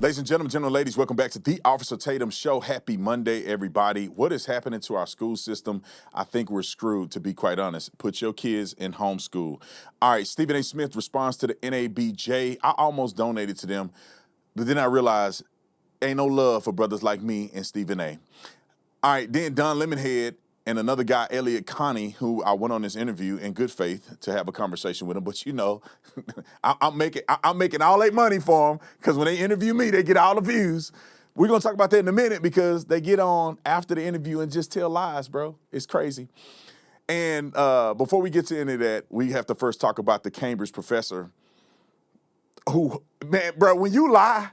Ladies and gentlemen, ladies, welcome back to the Officer Tatum Show. Happy Monday, everybody. What is happening to our school system? I think we're screwed, to be quite honest. Put your kids in homeschool. All right, Stephen A. Smith responds to the NABJ. I almost donated to them, but then I realized ain't no love for brothers like me and Stephen A. All right, then Don Lemonhead and another guy, Elliot Connie, who I went on this interview in good faith to have a conversation with him. But you know, I'm making all that money for them because when they interview me, they get all the views. We're gonna talk about that in a minute because they get on after the interview and just tell lies, bro. It's crazy. And before we get to any of that, we have to first talk about the Cambridge professor who, man, bro, when you lie,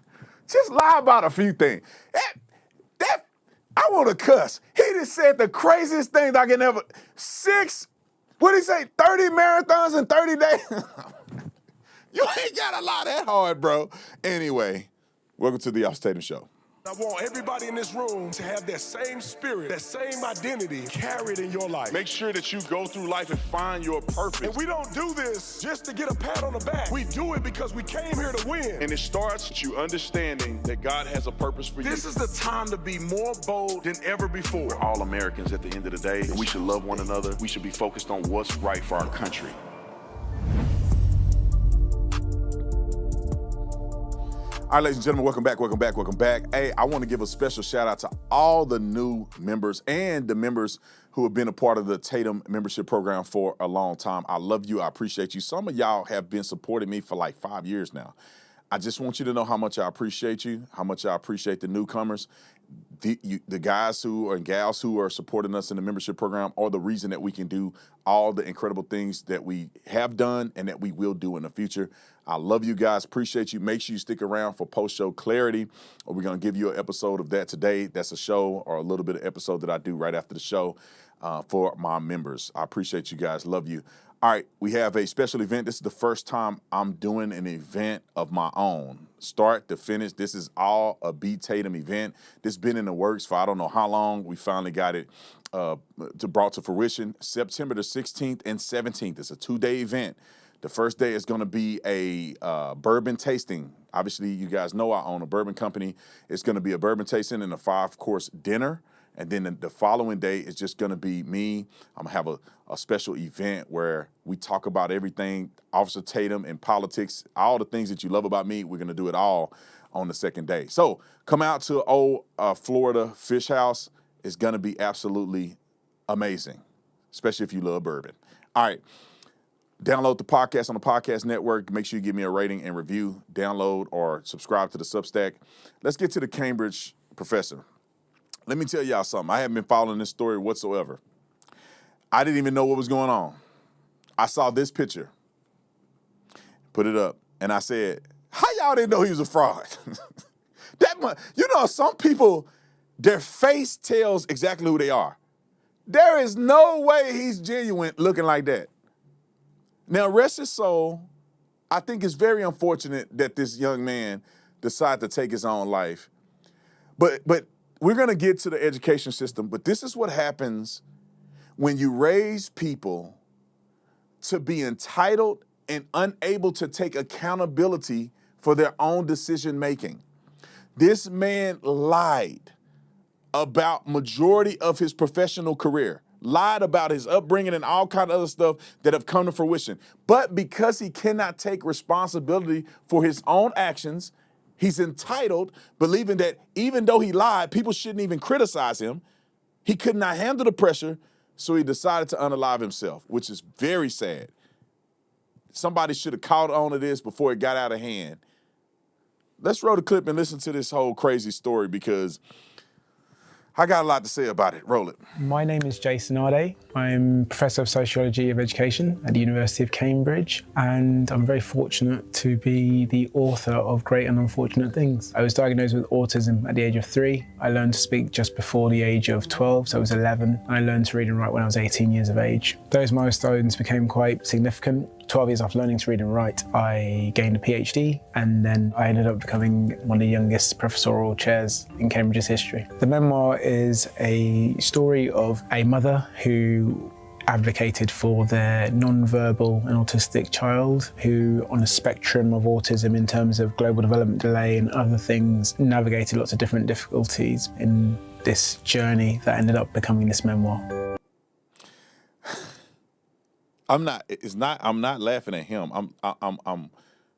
just lie about a few things. I want to cuss. He just said the craziest things I can ever. 30 marathons in 30 days? You ain't got to lie that hard, bro. Anyway, welcome to the Officer Tatum Show. I want everybody in this room to have that same spirit, that same identity carried in your life. Make sure that you go through life and find your purpose. And we don't do this just to get a pat on the back. We do it because we came here to win. And it starts with you understanding that God has a purpose for you. This is the time to be more bold than ever before. We're all Americans at the end of the day, and we should love one another. We should be focused on what's right for our country. All right, ladies and gentlemen, welcome back. Hey, I want to give a special shout out to all the new members and the members who have been a part of the Tatum membership program for a long time. I love you. I appreciate you. Some of y'all have been supporting me for like 5 years now. I just want you to know how much I appreciate you, how much I appreciate the newcomers. The guys who and gals who are supporting us in the membership program are the reason that we can do all the incredible things that we have done and that we will do in the future. I love you guys. Appreciate you. Make sure you stick around for post-show clarity. We're going to give you an episode of that today. That's a show or a little bit of episode that I do right after the show for my members. I appreciate you guys. Love you. All right, we have a special event. This is the first time I'm doing an event of my own. Start to finish, this is all a B. Tatum event. This has been in the works for I don't know how long. We finally got it brought to fruition. September the 16th and 17th. It's a 2-day event. The first day is going to be a bourbon tasting. Obviously, you guys know I own a bourbon company. It's going to be a bourbon tasting and a 5-course dinner. And then the following day is just going to be me. I'm going to have a special event where we talk about everything, Officer Tatum and politics, all the things that you love about me. We're going to do it all on the second day. So come out to old Florida Fish House. It's going to be absolutely amazing, especially if you love bourbon. All right. Download the podcast on the podcast network. Make sure you give me a rating and review. Download or subscribe to the Substack. Let's get to the Cambridge professor. Let me tell y'all something. I haven't been following this story whatsoever. I didn't even know what was going on. I saw this picture, put it up, and I said, how y'all didn't know he was a fraud? Some people, their face tells exactly who they are. There is no way he's genuine looking like that. Now, rest his soul, I think it's very unfortunate that this young man decided to take his own life. But we're going to get to the education system, but this is what happens when you raise people to be entitled and unable to take accountability for their own decision making. This man lied about majority of his professional career, lied about his upbringing and all kind of other stuff that have come to fruition. But because he cannot take responsibility for his own actions, he's entitled, believing that even though he lied, people shouldn't even criticize him. He could not handle the pressure, so he decided to unalive himself, which is very sad. Somebody should have caught on to this before it got out of hand. Let's roll the clip and listen to this whole crazy story because I got a lot to say about it. Roll it. My name is Jason Ade. I'm Professor of Sociology of Education at the University of Cambridge, and I'm very fortunate to be the author of Great and Unfortunate Things. I was diagnosed with autism at the age of 3. I learned to speak just before the age of 12, so I was 11. I learned to read and write when I was 18 years of age. Those milestones became quite significant. 12 years after learning to read and write, I gained a PhD, and then I ended up becoming one of the youngest professorial chairs in Cambridge's history. The memoir is a story of a mother who advocated for their non-verbal and autistic child who, on a spectrum of autism in terms of global development delay and other things, navigated lots of different difficulties in this journey that ended up becoming this memoir. I'm not laughing at him. I'm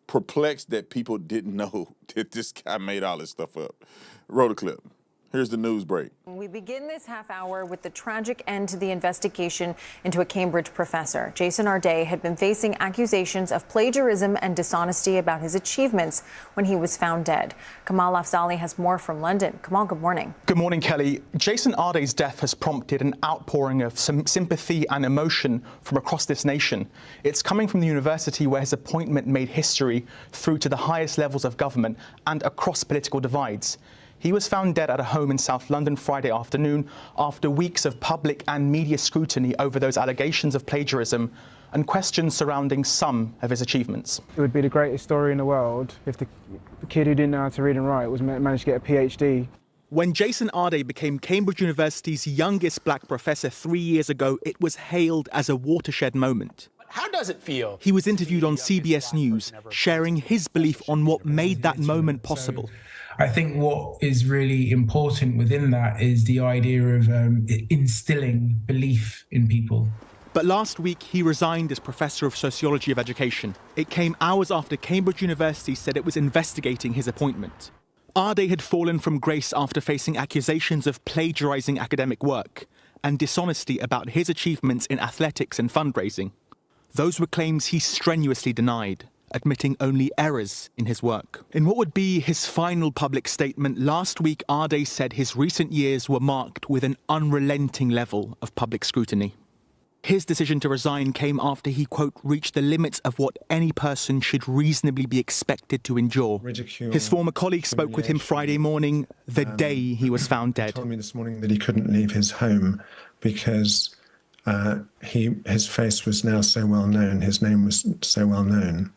perplexed that people didn't know that this guy made all this stuff up. Roll the clip. Here's the news break. We begin this half hour with the tragic end to the investigation into a Cambridge professor. Jason Arday had been facing accusations of plagiarism and dishonesty about his achievements when he was found dead. Kamal Afzali has more from London. Kamal, good morning. Good morning, Kelly. Jason Arday's death has prompted an outpouring of some sympathy and emotion from across this nation. It's coming from the university where his appointment made history through to the highest levels of government and across political divides. He was found dead at a home in South London Friday afternoon after weeks of public and media scrutiny over those allegations of plagiarism and questions surrounding some of his achievements. It would be the greatest story in the world if the kid who didn't know how to read and write managed to get a PhD. When Jason Arday became Cambridge University's youngest black professor 3 years ago, it was hailed as a watershed moment. How does it feel? He was interviewed on CBS News, sharing his belief on what made that moment possible. I think what is really important within that is the idea of instilling belief in people. But last week, he resigned as Professor of Sociology of Education. It came hours after Cambridge University said it was investigating his appointment. Arday had fallen from grace after facing accusations of plagiarising academic work and dishonesty about his achievements in athletics and fundraising. Those were claims he strenuously denied, admitting only errors in his work. In what would be his final public statement last week, Arday said his recent years were marked with an unrelenting level of public scrutiny. His decision to resign came after he, quote, reached the limits of what any person should reasonably be expected to endure. Ridicule, his former colleague spoke with him Friday morning, the day he was found dead. He told me this morning that he couldn't leave his home because his face was now so well known, his name was so well known.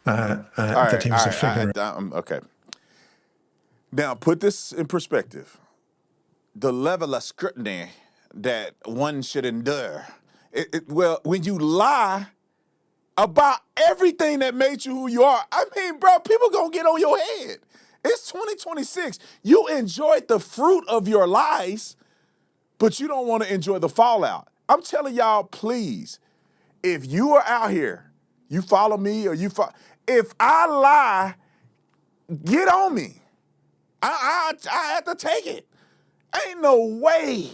That he was a figure. Okay. Now, put this in perspective. The level of scrutiny that one should endure. Well, when you lie about everything that made you who you are, I mean, bro, people gonna get on your head. It's 2026. You enjoyed the fruit of your lies, but you don't want to enjoy the fallout. I'm telling y'all, please, if you are out here, you follow me or you follow, if I lie, get on me. I have to take it. Ain't no way.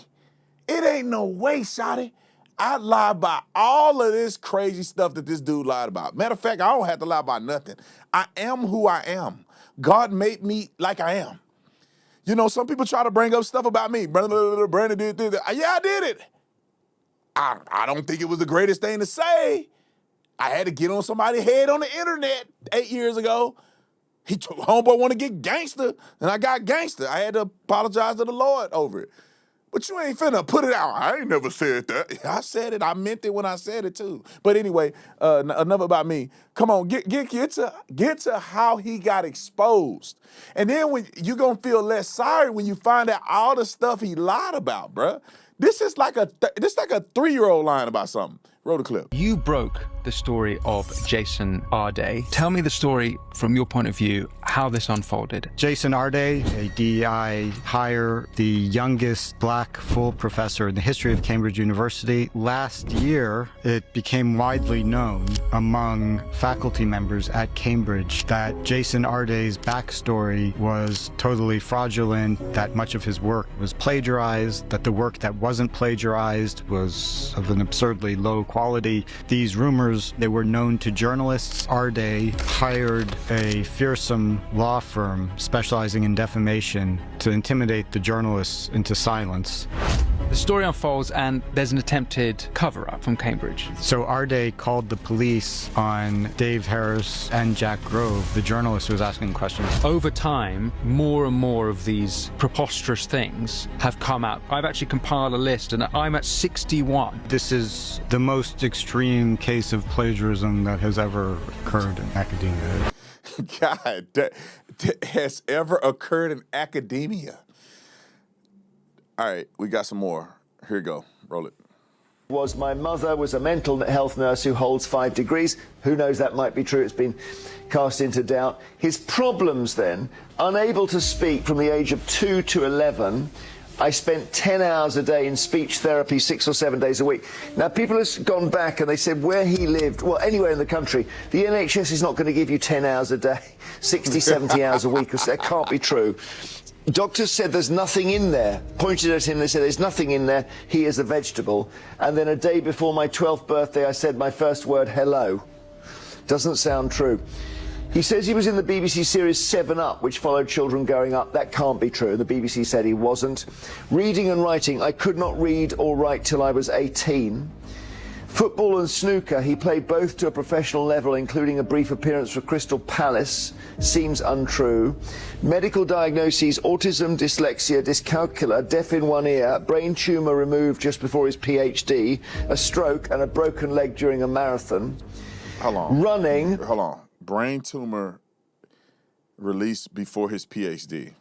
It ain't no way, shawty. I lie about all of this crazy stuff that this dude lied about. Matter of fact, I don't have to lie about nothing. I am who I am. God made me like I am. You know, some people try to bring up stuff about me. Brandon did this. Yeah, I did it. I don't think it was the greatest thing to say. I had to get on somebody's head on the internet 8 years ago. Homeboy want to get gangster, and I got gangster. I had to apologize to the Lord over it. But you ain't finna put it out. I ain't never said that. I said it. I meant it when I said it too. But anyway, enough about me. Come on, get to how he got exposed, and then when you gonna feel less sorry when you find out all the stuff he lied about, bruh. This is like a 3-year-old lying about something. Roll the clip. You broke the story of Jason Arday. Tell me the story from your point of view, how this unfolded. Jason Arday, a DEI hire, the youngest black full professor in the history of Cambridge University. Last year, it became widely known among faculty members at Cambridge that Jason Arday's backstory was totally fraudulent, that much of his work was plagiarized, that the work that wasn't plagiarized was of an absurdly low quality. These rumors, they were known to journalists. Arday hired a fearsome law firm specializing in defamation to intimidate the journalists into silence. The story unfolds and there's an attempted cover-up from Cambridge. So Arday called the police on Dave Harris and Jack Grove, the journalist who was asking questions. Over time, more and more of these preposterous things have come out. I've actually compiled a list and I'm at 61. This is the most extreme case of plagiarism that has ever occurred in academia. God, that has ever occurred in academia. All right, we got some more. Here you go. Roll it. Was my mother was a mental health nurse who holds 5 degrees. Who knows, that might be true. It's been cast into doubt. His problems then, unable to speak from the age of 2 to 11. I spent 10 hours a day in speech therapy 6 or 7 days a week. Now, people have gone back and they said where he lived, well, anywhere in the country, the NHS is not going to give you 10 hours a day, 60, 70 hours a week. That can't be true. Doctors said there's nothing in there. Pointed at him, they said there's nothing in there. He is a vegetable. And then a day before my 12th birthday, I said my first word, hello. Doesn't sound true. He says he was in the BBC series 7 Up, which followed children growing up. That can't be true. The BBC said he wasn't. Reading and writing, I could not read or write till I was 18. Football and snooker, he played both to a professional level, including a brief appearance for Crystal Palace. Seems untrue. Medical diagnoses, autism, dyslexia, dyscalculia, deaf in one ear, brain tumour removed just before his PhD, a stroke and a broken leg during a marathon. Hold on. Running. Hold on. Brain tumor released before his PhD.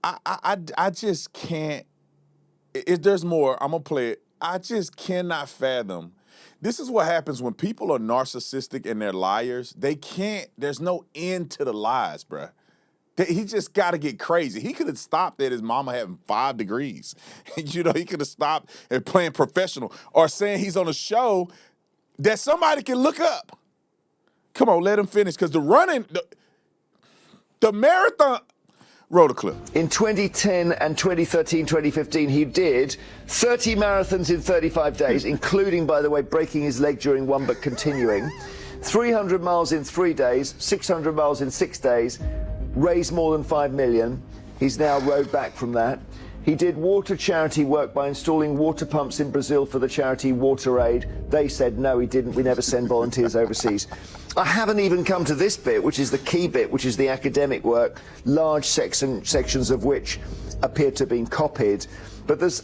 I just can't. If there's more, I'm going to play it. I just cannot fathom. This is what happens when people are narcissistic and they're liars. They can't, there's no end to the lies, bruh. He just got to get crazy. He could have stopped at his mama having 5 degrees. You know, he could have stopped at playing professional or saying he's on a show that somebody can look up. Come on, let him finish, because the running, the marathon, roll the clip. In 2010 and 2013, 2015, he did 30 marathons in 35 days, including, by the way, breaking his leg during one but continuing. 300 miles in 3 days, 600 miles in 6 days, raised more than 5 million. He's now rode back from that. He did water charity work by installing water pumps in Brazil for the charity WaterAid. They said, no, he didn't. We never send volunteers overseas. I haven't even come to this bit, which is the key bit, which is the academic work, large sections of which appear to have been copied. But there's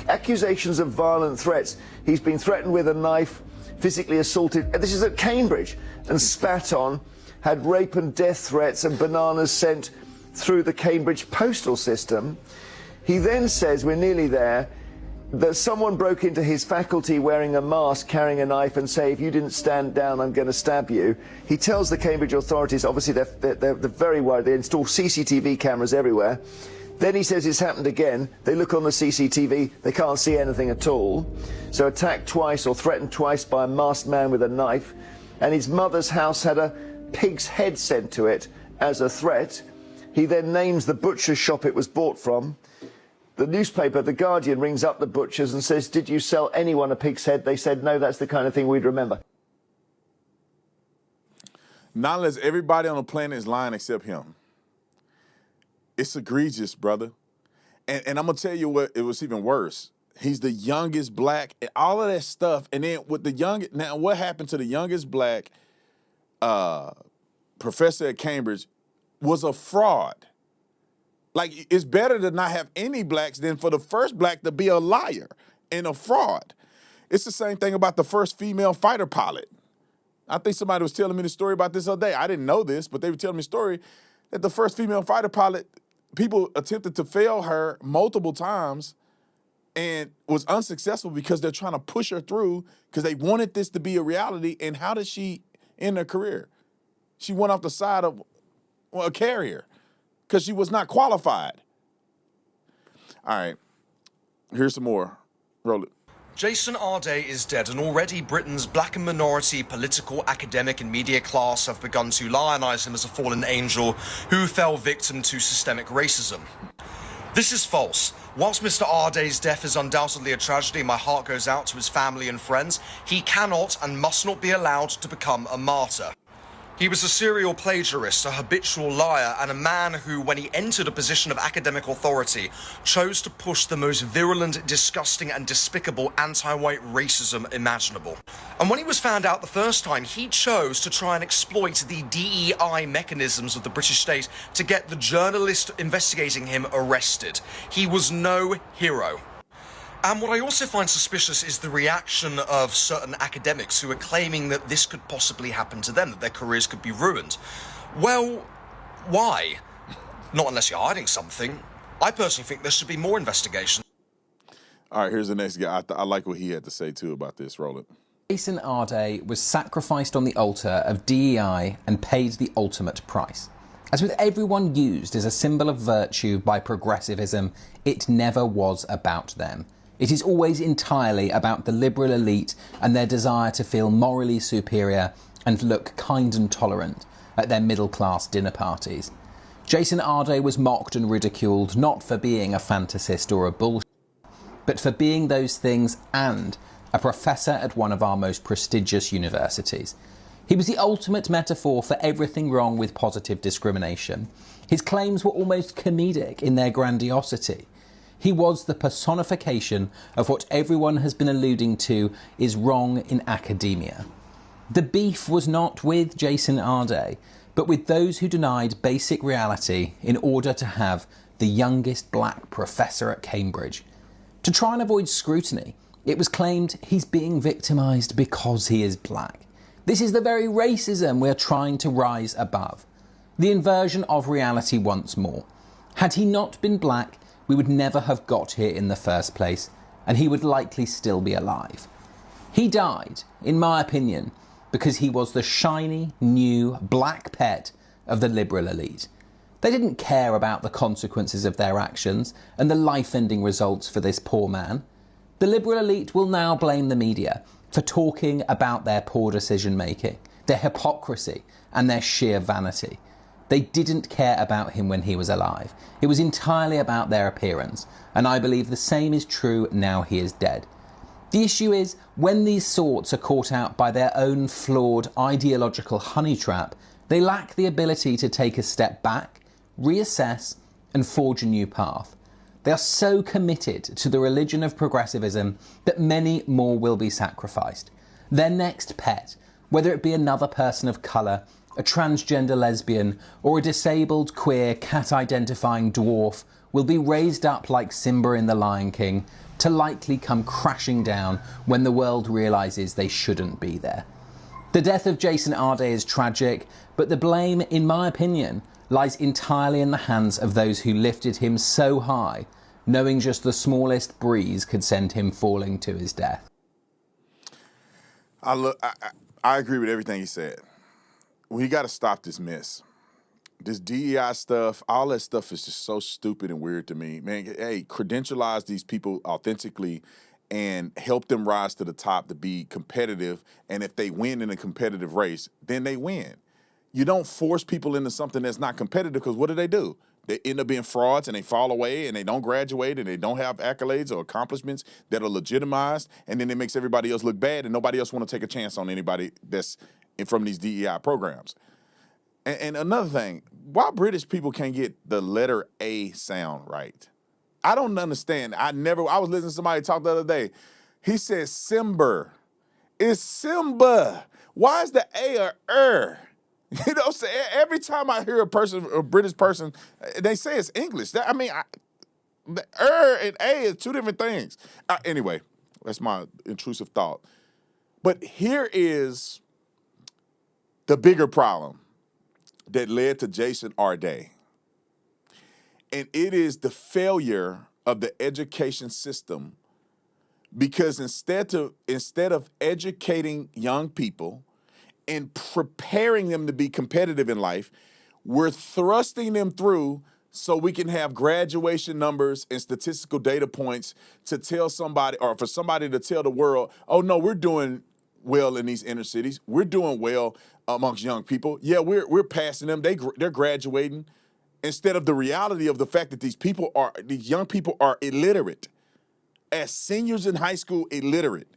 accusations of violent threats. He's been threatened with a knife, physically assaulted. This is at Cambridge, and spat on, had rape and death threats and bananas sent through the Cambridge postal system. He then says, we're nearly there, that someone broke into his faculty wearing a mask, carrying a knife, and say, if you didn't stand down, I'm going to stab you. He tells the Cambridge authorities, obviously they're very worried, they install CCTV cameras everywhere. Then he says it's happened again. They look on the CCTV, they can't see anything at all. So attacked twice or threatened twice by a masked man with a knife. And his mother's house had a pig's head sent to it as a threat. He then names the butcher's shop it was bought from. The newspaper, The Guardian, rings up the butchers and says, did you sell anyone a pig's head? They said, no, that's the kind of thing we'd remember. Not unless everybody on the planet is lying except him. It's egregious, brother. And I'm going to tell you what, it was even worse. He's the youngest black, and all of that stuff. And then with the youngest, now what happened to the youngest black professor at Cambridge was a fraud. Like, it's better to not have any blacks than for the first black to be a liar and a fraud. It's the same thing about the first female fighter pilot. I think somebody was telling me the story about this other day. I didn't know this, but they were telling me a story that the first female fighter pilot, people attempted to fail her multiple times and was unsuccessful because they're trying to push her through because they wanted this to be a reality. And how did she end her career? She went off the side of a carrier because she was not qualified. All right, here's some more. Roll it. Jason Arday is dead, and already Britain's black and minority political, academic and media class have begun to lionize him as a fallen angel who fell victim to systemic racism. This is false. Whilst Mr. Arday's death is undoubtedly a tragedy, my heart goes out to his family and friends. He cannot and must not be allowed to become a martyr. He was a serial plagiarist, a habitual liar, and a man who, when he entered a position of academic authority, chose to push the most virulent, disgusting, and despicable anti-white racism imaginable. And when he was found out the first time, he chose to try and exploit the DEI mechanisms of the British state to get the journalist investigating him arrested. He was no hero. And what I also find suspicious is the reaction of certain academics who are claiming that this could possibly happen to them, that their careers could be ruined. Well, why? Not unless you're hiding something. I personally think there should be more investigation. All right, here's the next guy. I like what he had to say, too, about this. Roll it. Jason Arday was sacrificed on the altar of DEI and paid the ultimate price. As with everyone used as a symbol of virtue by progressivism, it never was about them. It is always entirely about the liberal elite and their desire to feel morally superior and look kind and tolerant at their middle-class dinner parties. Jason Arday was mocked and ridiculed not for being a fantasist or a bullshit, but for being those things and a professor at one of our most prestigious universities. He was the ultimate metaphor for everything wrong with positive discrimination. His claims were almost comedic in their grandiosity. He was the personification of what everyone has been alluding to is wrong in academia. The beef was not with Jason Arday, but with those who denied basic reality in order to have the youngest black professor at Cambridge. To try and avoid scrutiny, it was claimed he's being victimised because he is black. This is the very racism we're trying to rise above. The inversion of reality once more. Had he not been black, we would never have got here in the first place, and he would likely still be alive. He died, in my opinion, because he was the shiny, new, black pet of the liberal elite. They didn't care about the consequences of their actions and the life-ending results for this poor man. The liberal elite will now blame the media for talking about their poor decision-making, their hypocrisy, and their sheer vanity. They didn't care about him when he was alive. It was entirely about their appearance, and I believe the same is true now he is dead. The issue is, when these sorts are caught out by their own flawed ideological honey trap, they lack the ability to take a step back, reassess, and forge a new path. They are so committed to the religion of progressivism that many more will be sacrificed. Their next pet, whether it be another person of colour, a transgender lesbian, or a disabled, queer, cat-identifying dwarf, will be raised up like Simba in The Lion King to likely come crashing down when the world realises they shouldn't be there. The death of Jason Arday is tragic, but the blame, in my opinion, lies entirely in the hands of those who lifted him so high, knowing just the smallest breeze could send him falling to his death. I agree with everything he said. We got to stop this mess. This DEI stuff, all that stuff is just so stupid and weird to me. Man, hey, credentialize these people authentically and help them rise to the top to be competitive. And if they win in a competitive race, then they win. You don't force people into something that's not competitive, because what do? They end up being frauds and they fall away and they don't graduate and they don't have accolades or accomplishments that are legitimized, and then it makes everybody else look bad and nobody else want to take a chance on anybody that's from these DEI programs. And another thing, why British people can't get the letter A sound right? I don't understand. I was listening to somebody talk the other day. He said Simber. It's Simba. Why is the A or You know what I'm saying? Every time I hear a British person, they say it's English. The and A is two different things. Anyway, that's my intrusive thought. But here is the bigger problem that led to Jason Arday. And it is the failure of the education system, because instead of educating young people and preparing them to be competitive in life, we're thrusting them through so we can have graduation numbers and statistical data points to tell somebody, or for somebody to tell the world, oh no, we're doing well in these inner cities. We're doing well amongst young people. Yeah, we're passing them. They're graduating, instead of the reality of the fact that these young people are illiterate. As seniors in high school, illiterate.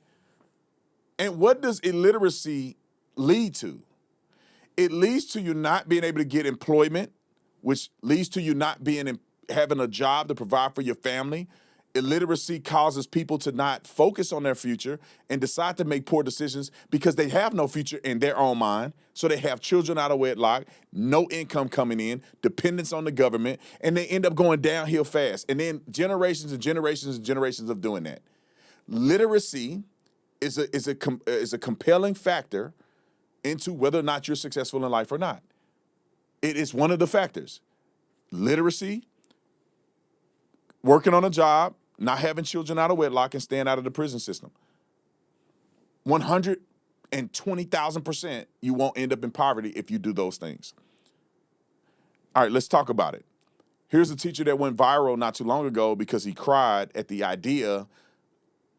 And what does illiteracy lead to? It leads to you not being able to get employment, which leads to you not having a job to provide for your family. Illiteracy causes people to not focus on their future and decide to make poor decisions because they have no future in their own mind. So they have children out of wedlock, no income coming in, dependence on the government, and they end up going downhill fast. And then generations and generations and generations of doing that. Literacy is a compelling factor into whether or not you're successful in life or not. It is one of the factors. Literacy, working on a job, not having children out of wedlock and staying out of the prison system. 120,000% you won't end up in poverty if you do those things. All right, let's talk about it. Here's a teacher that went viral not too long ago because he cried at the idea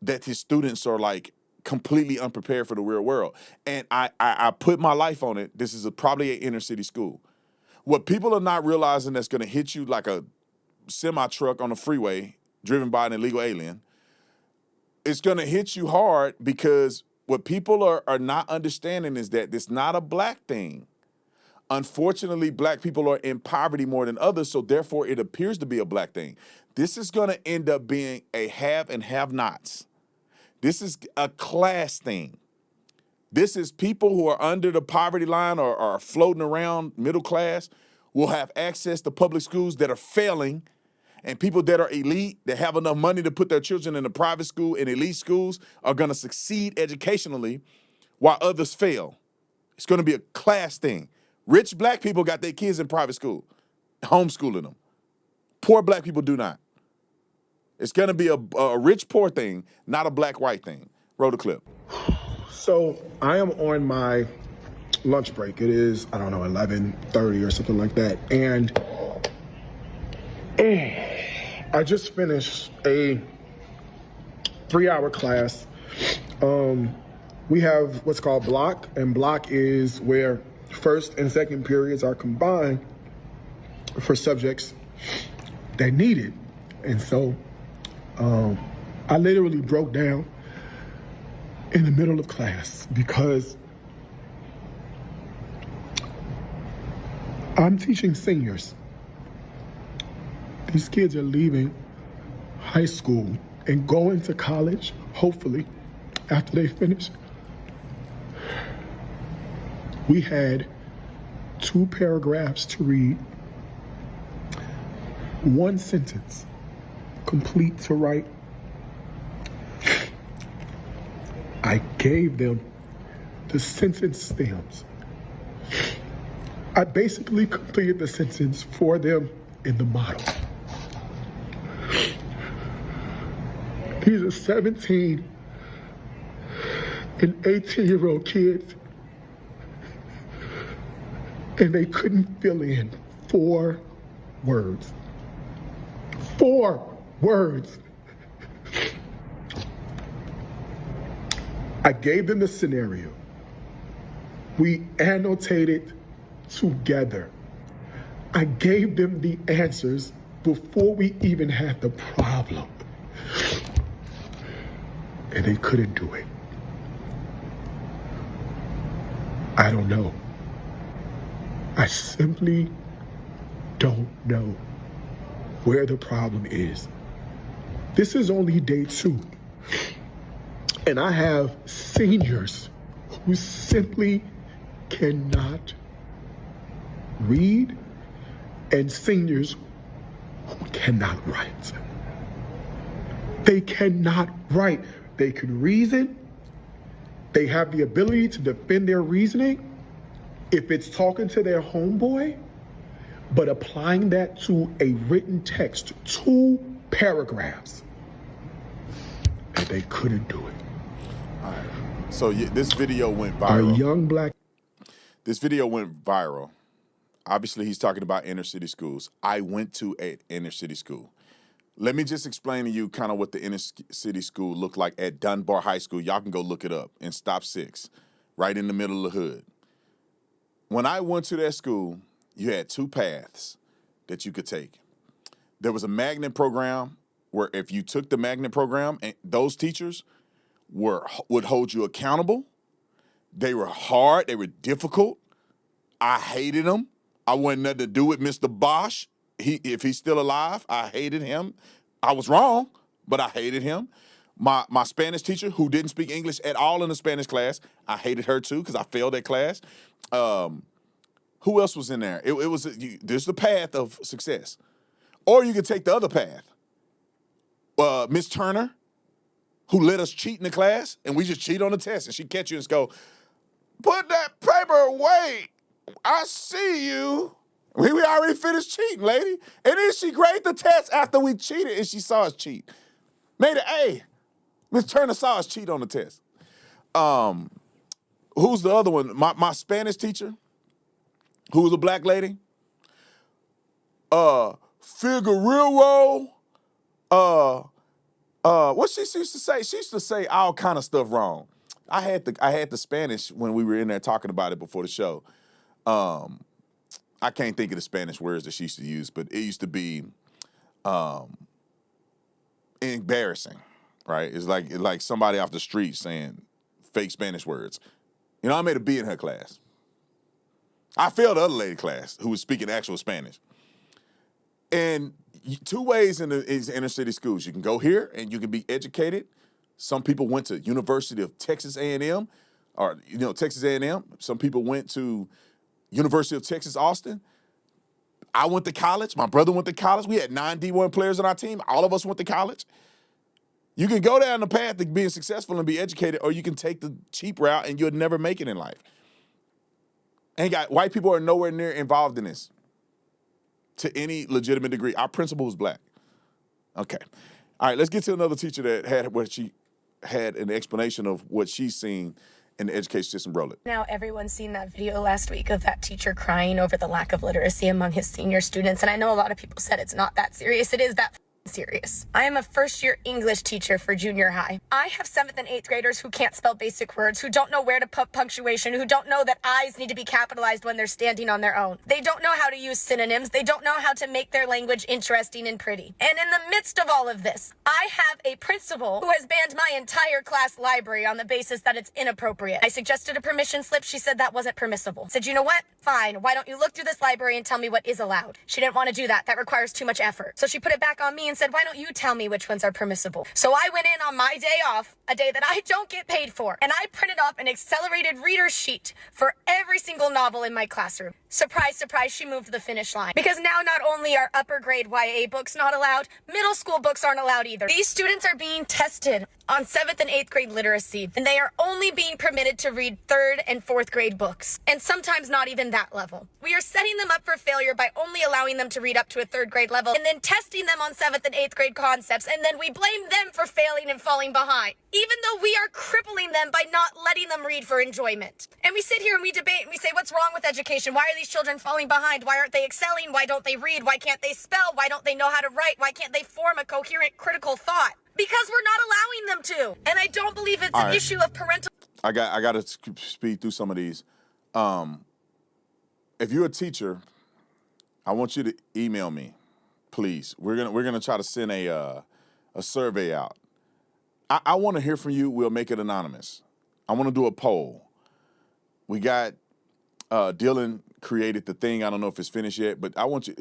that his students are like completely unprepared for the real world. And I put my life on it. This is probably an inner city school. What people are not realizing that's going to hit you like a semi truck on a freeway driven by an illegal alien, it's going to hit you hard because what people are not understanding is that it's not a black thing. Unfortunately, black people are in poverty more than others, so therefore it appears to be a black thing. This is going to end up being a have and have-nots. This is a class thing. This is people who are under the poverty line or are floating around middle class will have access to public schools that are failing, and people that are elite, that have enough money to put their children in a private school and elite schools are going to succeed educationally while others fail. It's going to be a class thing. Rich black people got their kids in private school, homeschooling them. Poor black people do not. It's going to be a rich poor thing, not a black white thing. Roll the clip. So I am on my lunch break. It is, I don't know, 11:30 or something like that. And I just finished a 3-hour class. We have what's called block, and block is where first and second periods are combined for subjects that need it. And so I literally broke down in the middle of class because I'm teaching seniors. These kids are leaving high school and going to college, hopefully, after they finish. We had 2 paragraphs to read, 1 sentence complete to write. I gave them the sentence stems. I basically completed the sentence for them in the model. These are 17 and 18-year-old kids, and they couldn't fill in 4 words. 4 words. I gave them the scenario. We annotated together. I gave them the answers before we even had the problem. And they couldn't do it. I don't know. I simply don't know where the problem is. This is only day 2. And I have seniors who simply cannot read and seniors who cannot write. They cannot write. They can reason. They have the ability to defend their reasoning if it's talking to their homeboy, but applying that to a written text, 2 paragraphs, and they couldn't do it. All right. So this video went viral. A young black. This video went viral. Obviously, he's talking about inner city schools. I went to an inner city school. Let me just explain to you kind of what the inner city school looked like at Dunbar High School. Y'all can go look it up in Stop 6, right in the middle of the hood. When I went to that school, you had 2 paths that you could take. There was a magnet program where if you took the magnet program, and those teachers would hold you accountable. They were hard. They were difficult. I hated them. I wanted nothing to do with Mr. Bosch. If he's still alive, I hated him. I was wrong, but I hated him. My Spanish teacher, who didn't speak English at all in the Spanish class, I hated her too because I failed that class. Who else was in there? There's the path of success. Or you could take the other path. Miss Turner, who let us cheat in the class, and we just cheat on the test, and she'd catch you and go, "Put that paper away. I see you." We already finished cheating, lady. And then she graded the test after we cheated, and she saw us cheat. Made an A. Miss Turner saw us cheat on the test. Who's the other one? My Spanish teacher, who was a black lady. Figueroa. What she used to say? She used to say all kind of stuff wrong. I had the Spanish when we were in there talking about it before the show. I can't think of the Spanish words that she used to use, but it used to be embarrassing, right? It's like somebody off the street saying fake Spanish words. You know, I made a B in her class. I failed the other lady class who was speaking actual Spanish. And two ways in the inner city schools. You can go here and you can be educated. Some people went to University of Texas A&M, or Texas A&M. Some people went to University of Texas Austin. I went to college. My brother went to college. We had 9 D1 players on our team. All of us went to college. You can go down the path to being successful and be educated, or you can take the cheap route and you'll never make it in life. White people are nowhere near involved in this to any legitimate degree. Our principal was black. Okay. All right, let's get to another teacher that had an explanation of what she's seen in the education system. Roll it. Now, everyone's seen that video last week of that teacher crying over the lack of literacy among his senior students. And I know a lot of people said it's not that serious. It is that serious. I am a first-year English teacher for junior high. I have 7th and 8th graders who can't spell basic words, who don't know where to put punctuation, who don't know that I's need to be capitalized when they're standing on their own. They don't know how to use synonyms. They don't know how to make their language interesting and pretty. And in the midst of all of this, I have a principal who has banned my entire class library on the basis that it's inappropriate. I suggested a permission slip. She said that wasn't permissible. Said, you know what? Fine. Why don't you look through this library and tell me what is allowed? She didn't want to do that. That requires too much effort. So she put it back on me and said, why don't you tell me which ones are permissible? So I went in on my day off, a day that I don't get paid for, and I printed off an accelerated reader sheet for every single novel in my classroom. Surprise, surprise, she moved the finish line. Because now not only are upper grade YA books not allowed, middle school books aren't allowed either. These students are being tested on 7th and 8th grade literacy, and they are only being permitted to read 3rd and 4th grade books, and sometimes not even that level. We are setting them up for failure by only allowing them to read up to a 3rd grade level, and then testing them on 7th and 8th grade concepts, and then we blame them for failing and falling behind, even though we are crippling them by not letting them read for enjoyment. And we sit here and we debate and we say, what's wrong with education? Why are these children falling behind? Why aren't they excelling? Why don't they read? Why can't they spell? Why don't they know how to write? Why can't they form a coherent critical thought? Because we're not allowing them to. And I don't believe it's an issue of parental. I got to speed through some of these. If you're a teacher, I want you to email me, please. We're gonna try to send a survey out. I want to hear from you. We'll make it anonymous. I want to do a poll. We got Dylan created the thing. I don't know if it's finished yet, but I want you.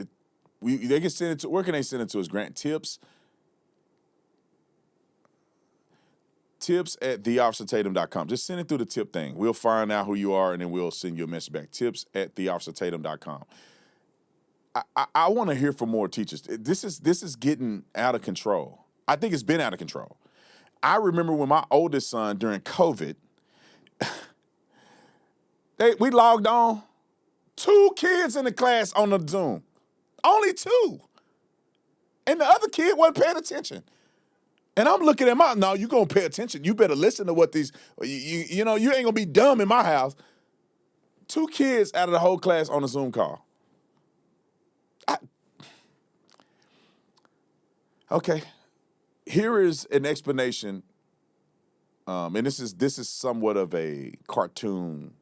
They can send it to. Where can they send it to us? Grant tips at theofficertatum.com. Just send it through the tip thing. We'll find out who you are, and then we'll send you a message back. Tips at theofficertatum.com. I want to hear from more teachers. This is getting out of control. I think it's been out of control. I remember when my oldest son, during COVID, we logged on, 2 kids in the class on the Zoom. Only 2. And the other kid wasn't paying attention. And I'm looking at no, you're going to pay attention. You better listen to what these, you ain't going to be dumb in my house. 2 kids out of the whole class on a Zoom call. Okay. Here is an explanation, and this is somewhat of a cartoon,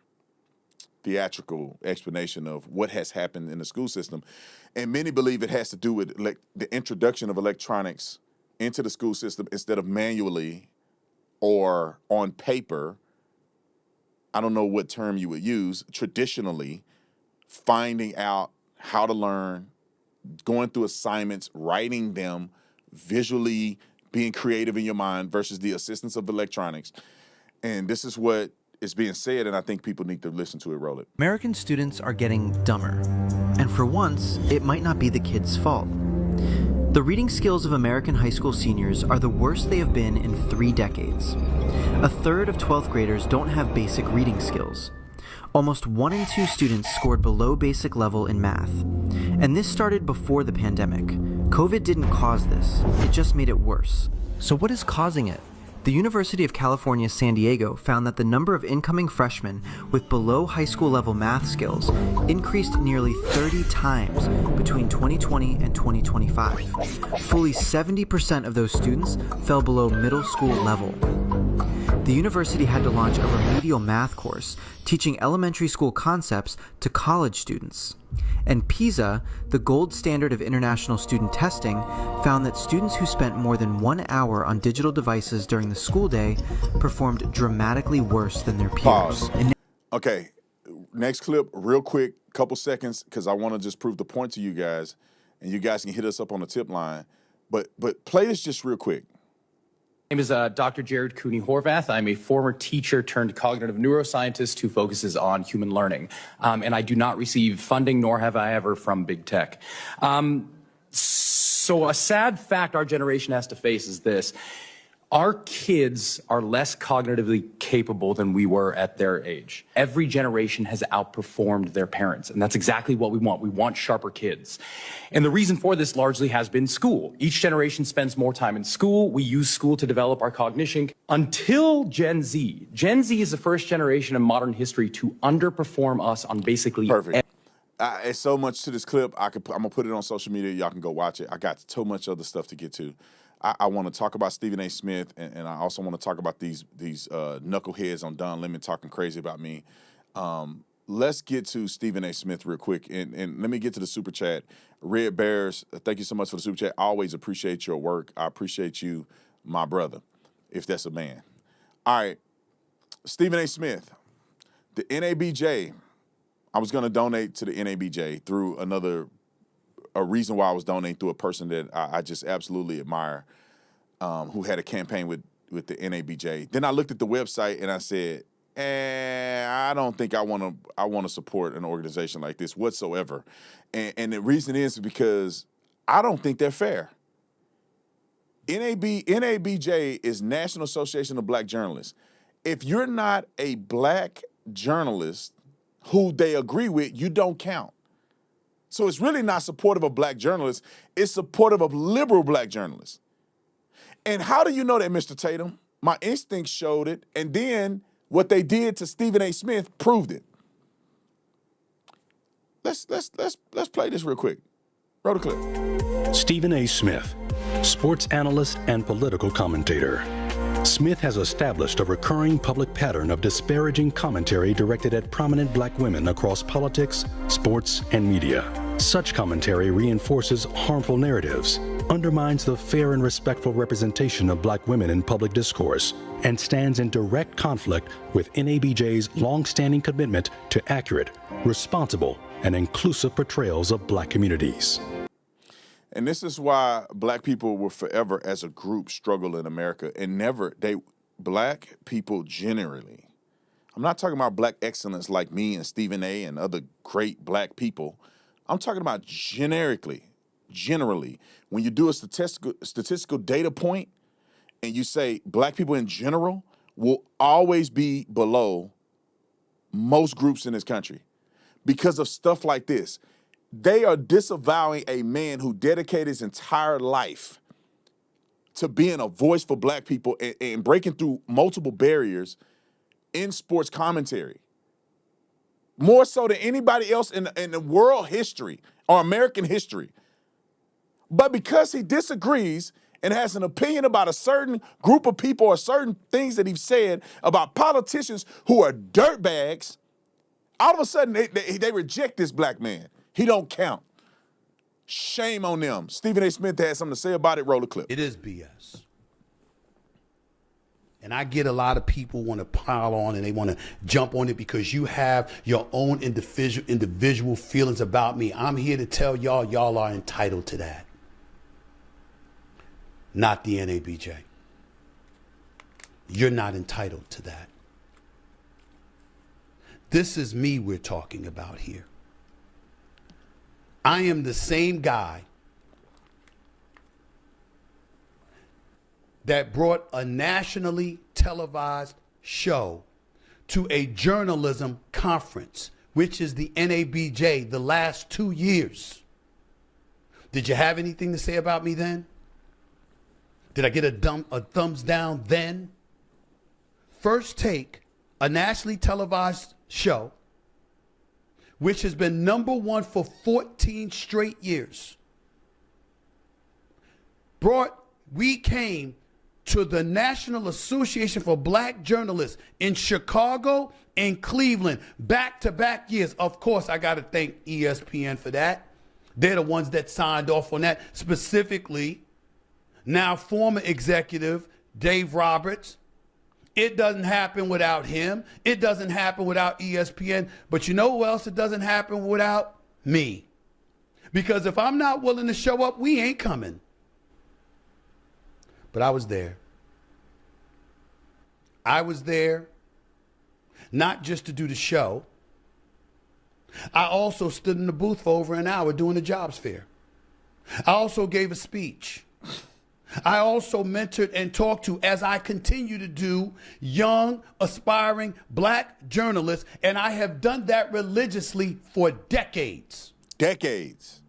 theatrical explanation of what has happened in the school system. And many believe it has to do with the introduction of electronics into the school system instead of manually or on paper. I don't know what term you would use, traditionally, finding out how to learn, going through assignments, writing them, visually being creative in your mind versus the assistance of electronics. And this is what is being said, and I think people need to listen to it. Roll it. American students are getting dumber. And for once, it might not be the kids' fault. The reading skills of American high school seniors are the worst they have been in 3 decades. A third of 12th graders don't have basic reading skills. Almost 1 in 2 students scored below basic level in math. And this started before the pandemic. COVID didn't cause this, it just made it worse. So what is causing it? The University of California, San Diego found that the number of incoming freshmen with below high school level math skills increased nearly 30 times between 2020 and 2025. Fully 70% of those students fell below middle school level. The university had to launch a remedial math course teaching elementary school concepts to college students. And PISA, the gold standard of international student testing, found that students who spent more than 1 hour on digital devices during the school day performed dramatically worse than their peers. Pause. Okay, next clip, real quick, couple seconds, because I want to just prove the point to you guys, and you guys can hit us up on the tip line. But play this just real quick. My name is Dr. Jared Cooney Horvath. I'm a former teacher turned cognitive neuroscientist who focuses on human learning. And I do not receive funding, nor have I ever, from big tech. So a sad fact our generation has to face is this. Our kids are less cognitively capable than we were at their age. Every generation has outperformed their parents, and that's exactly what we want. We want sharper kids. And the reason for this largely has been school. Each generation spends more time in school. We use school to develop our cognition until Gen Z. Gen Z is the first generation in modern history to underperform us on basically Perfect. It's so much to this clip. I'm going to put it on social media. Y'all can go watch it. I got so much other stuff to get to. I want to talk about Stephen A. Smith, and I also want to talk about these knuckleheads on Don Lemon talking crazy about me. Let's get to Stephen A. Smith real quick, and let me get to the super chat. Red Bears, thank you so much for the super chat. I always appreciate your work. I appreciate you, my brother, if that's a man. All right, Stephen A. Smith, the NABJ. I was going to donate to the NABJ through a reason why I was donating through a person that I just absolutely admire, who had a campaign with the NABJ. Then I looked at the website and I said, I don't think I want to support an organization like this whatsoever. And the reason is because I don't think they're fair. NABJ is National Association of Black Journalists. If you're not a black journalist who they agree with, you don't count. So it's really not supportive of black journalists. It's supportive of liberal black journalists. And how do you know that, Mr. Tatum? My instincts showed it, and then what they did to Stephen A. Smith proved it. Let's play this real quick. Roll the clip. Stephen A. Smith, sports analyst and political commentator. Smith has established a recurring public pattern of disparaging commentary directed at prominent black women across politics, sports, and media. Such commentary reinforces harmful narratives, undermines the fair and respectful representation of black women in public discourse, and stands in direct conflict with NABJ's long-standing commitment to accurate, responsible, and inclusive portrayals of black communities. And this is why black people will forever, as a group, struggle in America. And black people generally, I'm not talking about black excellence like me and Stephen A. and other great black people. I'm talking about generally. When you do a statistical data point and you say black people in general will always be below most groups in this country because of stuff like this. They are disavowing a man who dedicated his entire life to being a voice for black people and breaking through multiple barriers in sports commentary. More so than anybody else in the world history or American history. But because he disagrees and has an opinion about a certain group of people or certain things that he's said about politicians who are dirtbags, all of a sudden they reject this black man. He don't count. Shame on them. Stephen A. Smith had something to say about it. Roll the clip. It is BS. And I get a lot of people want to pile on and they want to jump on it because you have your own individual feelings about me. I'm here to tell y'all are entitled to that. Not the NABJ. You're not entitled to that. This is me we're talking about here. I am the same guy that brought a nationally televised show to a journalism conference, which is the NABJ, the last 2 years. Did you have anything to say about me then? Did I get a thumbs down then? First Take, a nationally televised show, which has been #1 for 14 straight years. We came to the National Association for Black Journalists in Chicago and Cleveland, back-to-back years. Of course, I got to thank ESPN for that. They're the ones that signed off on that. Specifically, now former executive Dave Roberts. It doesn't happen without him. It doesn't happen without ESPN. But you know who else it doesn't happen without? Me. Because if I'm not willing to show up, we ain't coming. But I was there. I was there not just to do the show. I also stood in the booth for over an hour doing the jobs fair. I also gave a speech. I also mentored and talked to, as I continue to do, young, aspiring black journalists, and I have done that religiously for decades. Decades.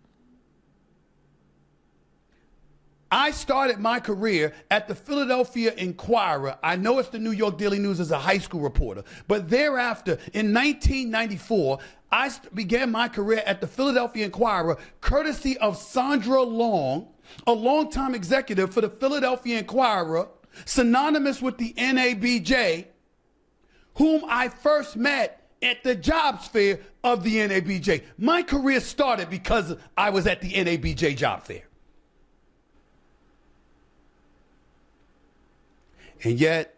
I started my career at the Philadelphia Inquirer. I know it's the New York Daily News as a high school reporter, but thereafter, in 1994, I began my career at the Philadelphia Inquirer, courtesy of Sandra Long, a longtime executive for the Philadelphia Inquirer, synonymous with the NABJ, whom I first met at the jobs fair of the NABJ. My career started because I was at the NABJ job fair. And yet,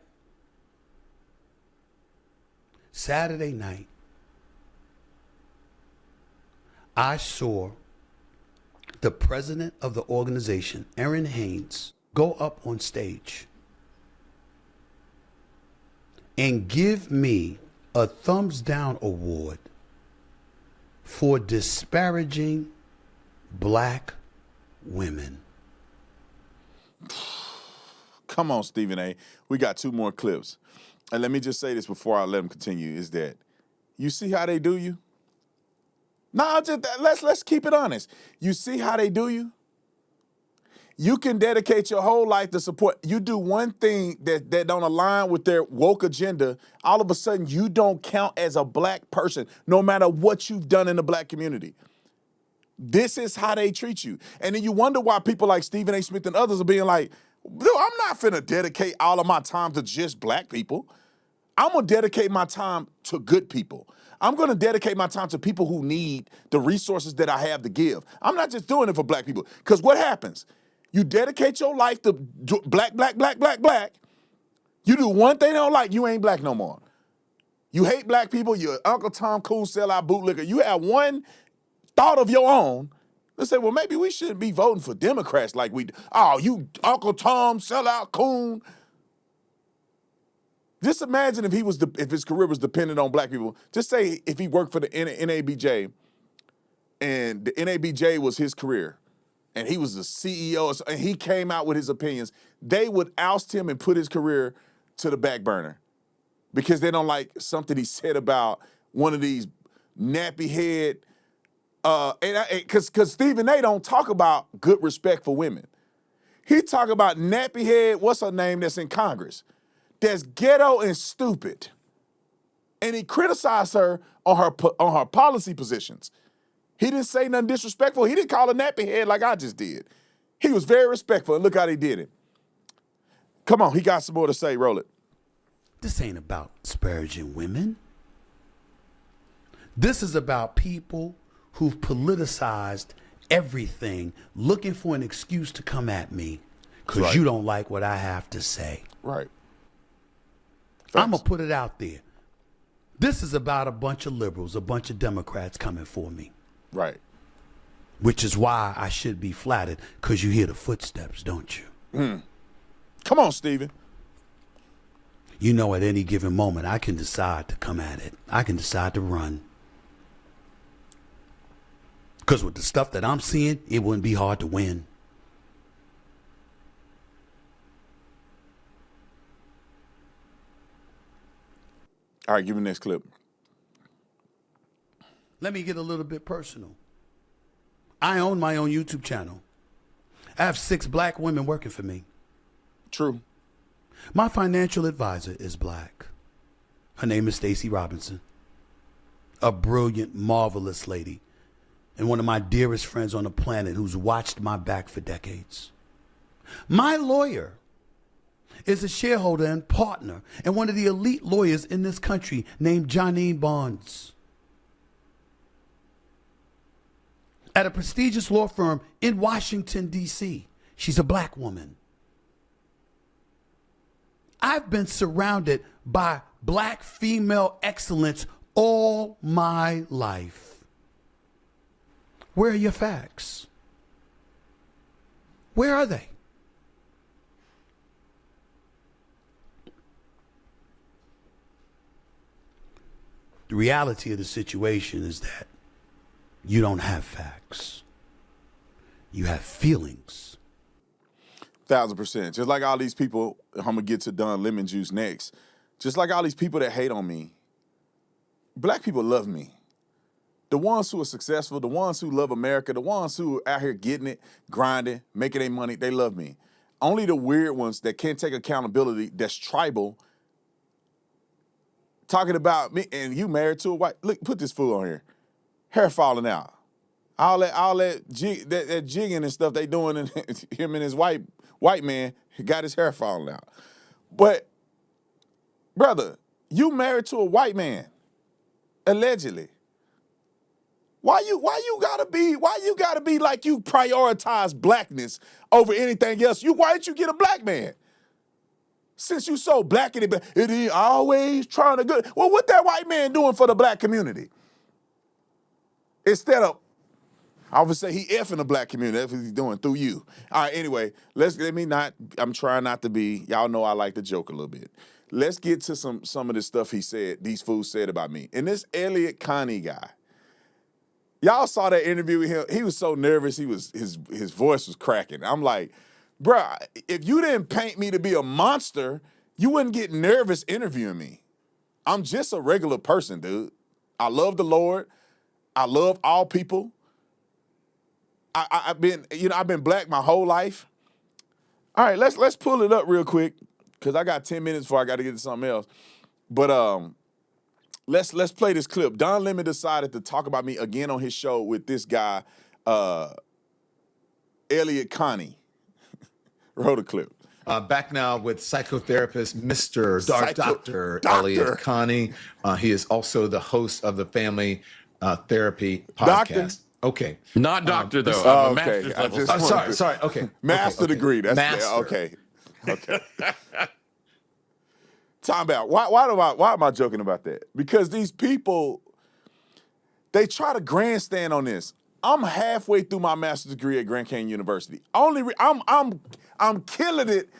Saturday night, I saw the president of the organization, Erin Haynes, go up on stage and give me a thumbs down award for disparaging black women. Come on, Stephen A. We got 2 more clips. And let me just say this before I let him continue, is that you see how they do you? No, let's keep it honest. You see how they do you? You can dedicate your whole life to support. You do one thing that don't align with their woke agenda, all of a sudden you don't count as a black person, no matter what you've done in the black community. This is how they treat you. And then you wonder why people like Stephen A. Smith and others are being like, dude, I'm not finna dedicate all of my time to just black people. I'm gonna dedicate my time to good people. I'm gonna dedicate my time to people who need the resources that I have to give. I'm not just doing it for black people. Because what happens? You dedicate your life to black. You do one thing they don't like, you ain't black no more. You hate black people, you're Uncle Tom Cool, sell out bootlicker. You have one thought of your own. Let's say, well, maybe we shouldn't be voting for Democrats like we do. Oh, you Uncle Tom, sellout coon. Just imagine if his career was dependent on black people. Just say if he worked for the NABJ and the NABJ was his career and he was the CEO and he came out with his opinions, they would oust him and put his career to the back burner because they don't like something he said about one of these nappy head. Because Stephen A. don't talk about good respect for women. He talk about nappy head, what's her name that's in Congress, that's ghetto and stupid. And he criticized her on her policy positions. He didn't say nothing disrespectful. He didn't call her nappy head like I just did. He was very respectful, and look how he did it. Come on, he got some more to say. Roll it. This ain't about disparaging women. This is about people who've politicized everything, looking for an excuse to come at me because you don't like what I have to say. Right. I'm going to put it out there. This is about a bunch of liberals, a bunch of Democrats coming for me. Right. Which is why I should be flattered, because you hear the footsteps, don't you? Come on, Stephen. You know, at any given moment, I can decide to come at it. I can decide to run. Because with the stuff that I'm seeing, it wouldn't be hard to win. All right, give me the next clip. Let me get a little bit personal. I own my own YouTube channel. I have 6 black women working for me. True. My financial advisor is black. Her name is Stacey Robinson. A brilliant, marvelous lady, and one of my dearest friends on the planet who's watched my back for decades. My lawyer is a shareholder and partner and one of the elite lawyers in this country named Janine Barnes. At a prestigious law firm in Washington, D.C. She's a black woman. I've been surrounded by black female excellence all my life. Where are your facts? Where are they? The reality of the situation is that you don't have facts. You have feelings. 1,000%. Just like all these people, I'm going to get to Don Lemon Juice next. Just like all these people that hate on me, black people love me. The ones who are successful, the ones who love America, the ones who are out here getting it, grinding, making their money, they love me. Only the weird ones that can't take accountability, that's tribal, talking about me, and you married to a white, look, put this fool on here. Hair falling out. All that jigging and stuff they doing, and him and his white man got his hair falling out. But, brother, you married to a white man, allegedly. Why you gotta be like you prioritize blackness over anything else? Why didn't you get a black man? Since you so black and it ain't always trying to good. Well, what that white man doing for the black community? Instead of, I would say he effing the black community. That's what he's doing through you. All right, anyway, I'm trying not to be, y'all know I like to joke a little bit. Let's get to some of this stuff he said, these fools said about me. And this Elliot Connie guy, y'all saw that interview with him. He was so nervous. His voice was cracking. I'm like, bruh, if you didn't paint me to be a monster, you wouldn't get nervous interviewing me. I'm just a regular person, dude. I love the Lord. I love all people. I've been black my whole life. All right, let's pull it up real quick because I got 10 minutes before I got to get to something else. But let's play this clip. Don Lemon decided to talk about me again on his show with this guy, Elliot Connie. Roll the clip. Back now with psychotherapist Mr. Dr. Elliot Connie. He is also the host of the Family Therapy podcast. Doctor? Okay. Not doctor, though. I'm a master's level. Sorry. Okay. Master degree. That's Master. Okay. Time out. Why am I joking about that? Because these people, they try to grandstand on this. I'm halfway through my master's degree at Grand Canyon University. I'm killing it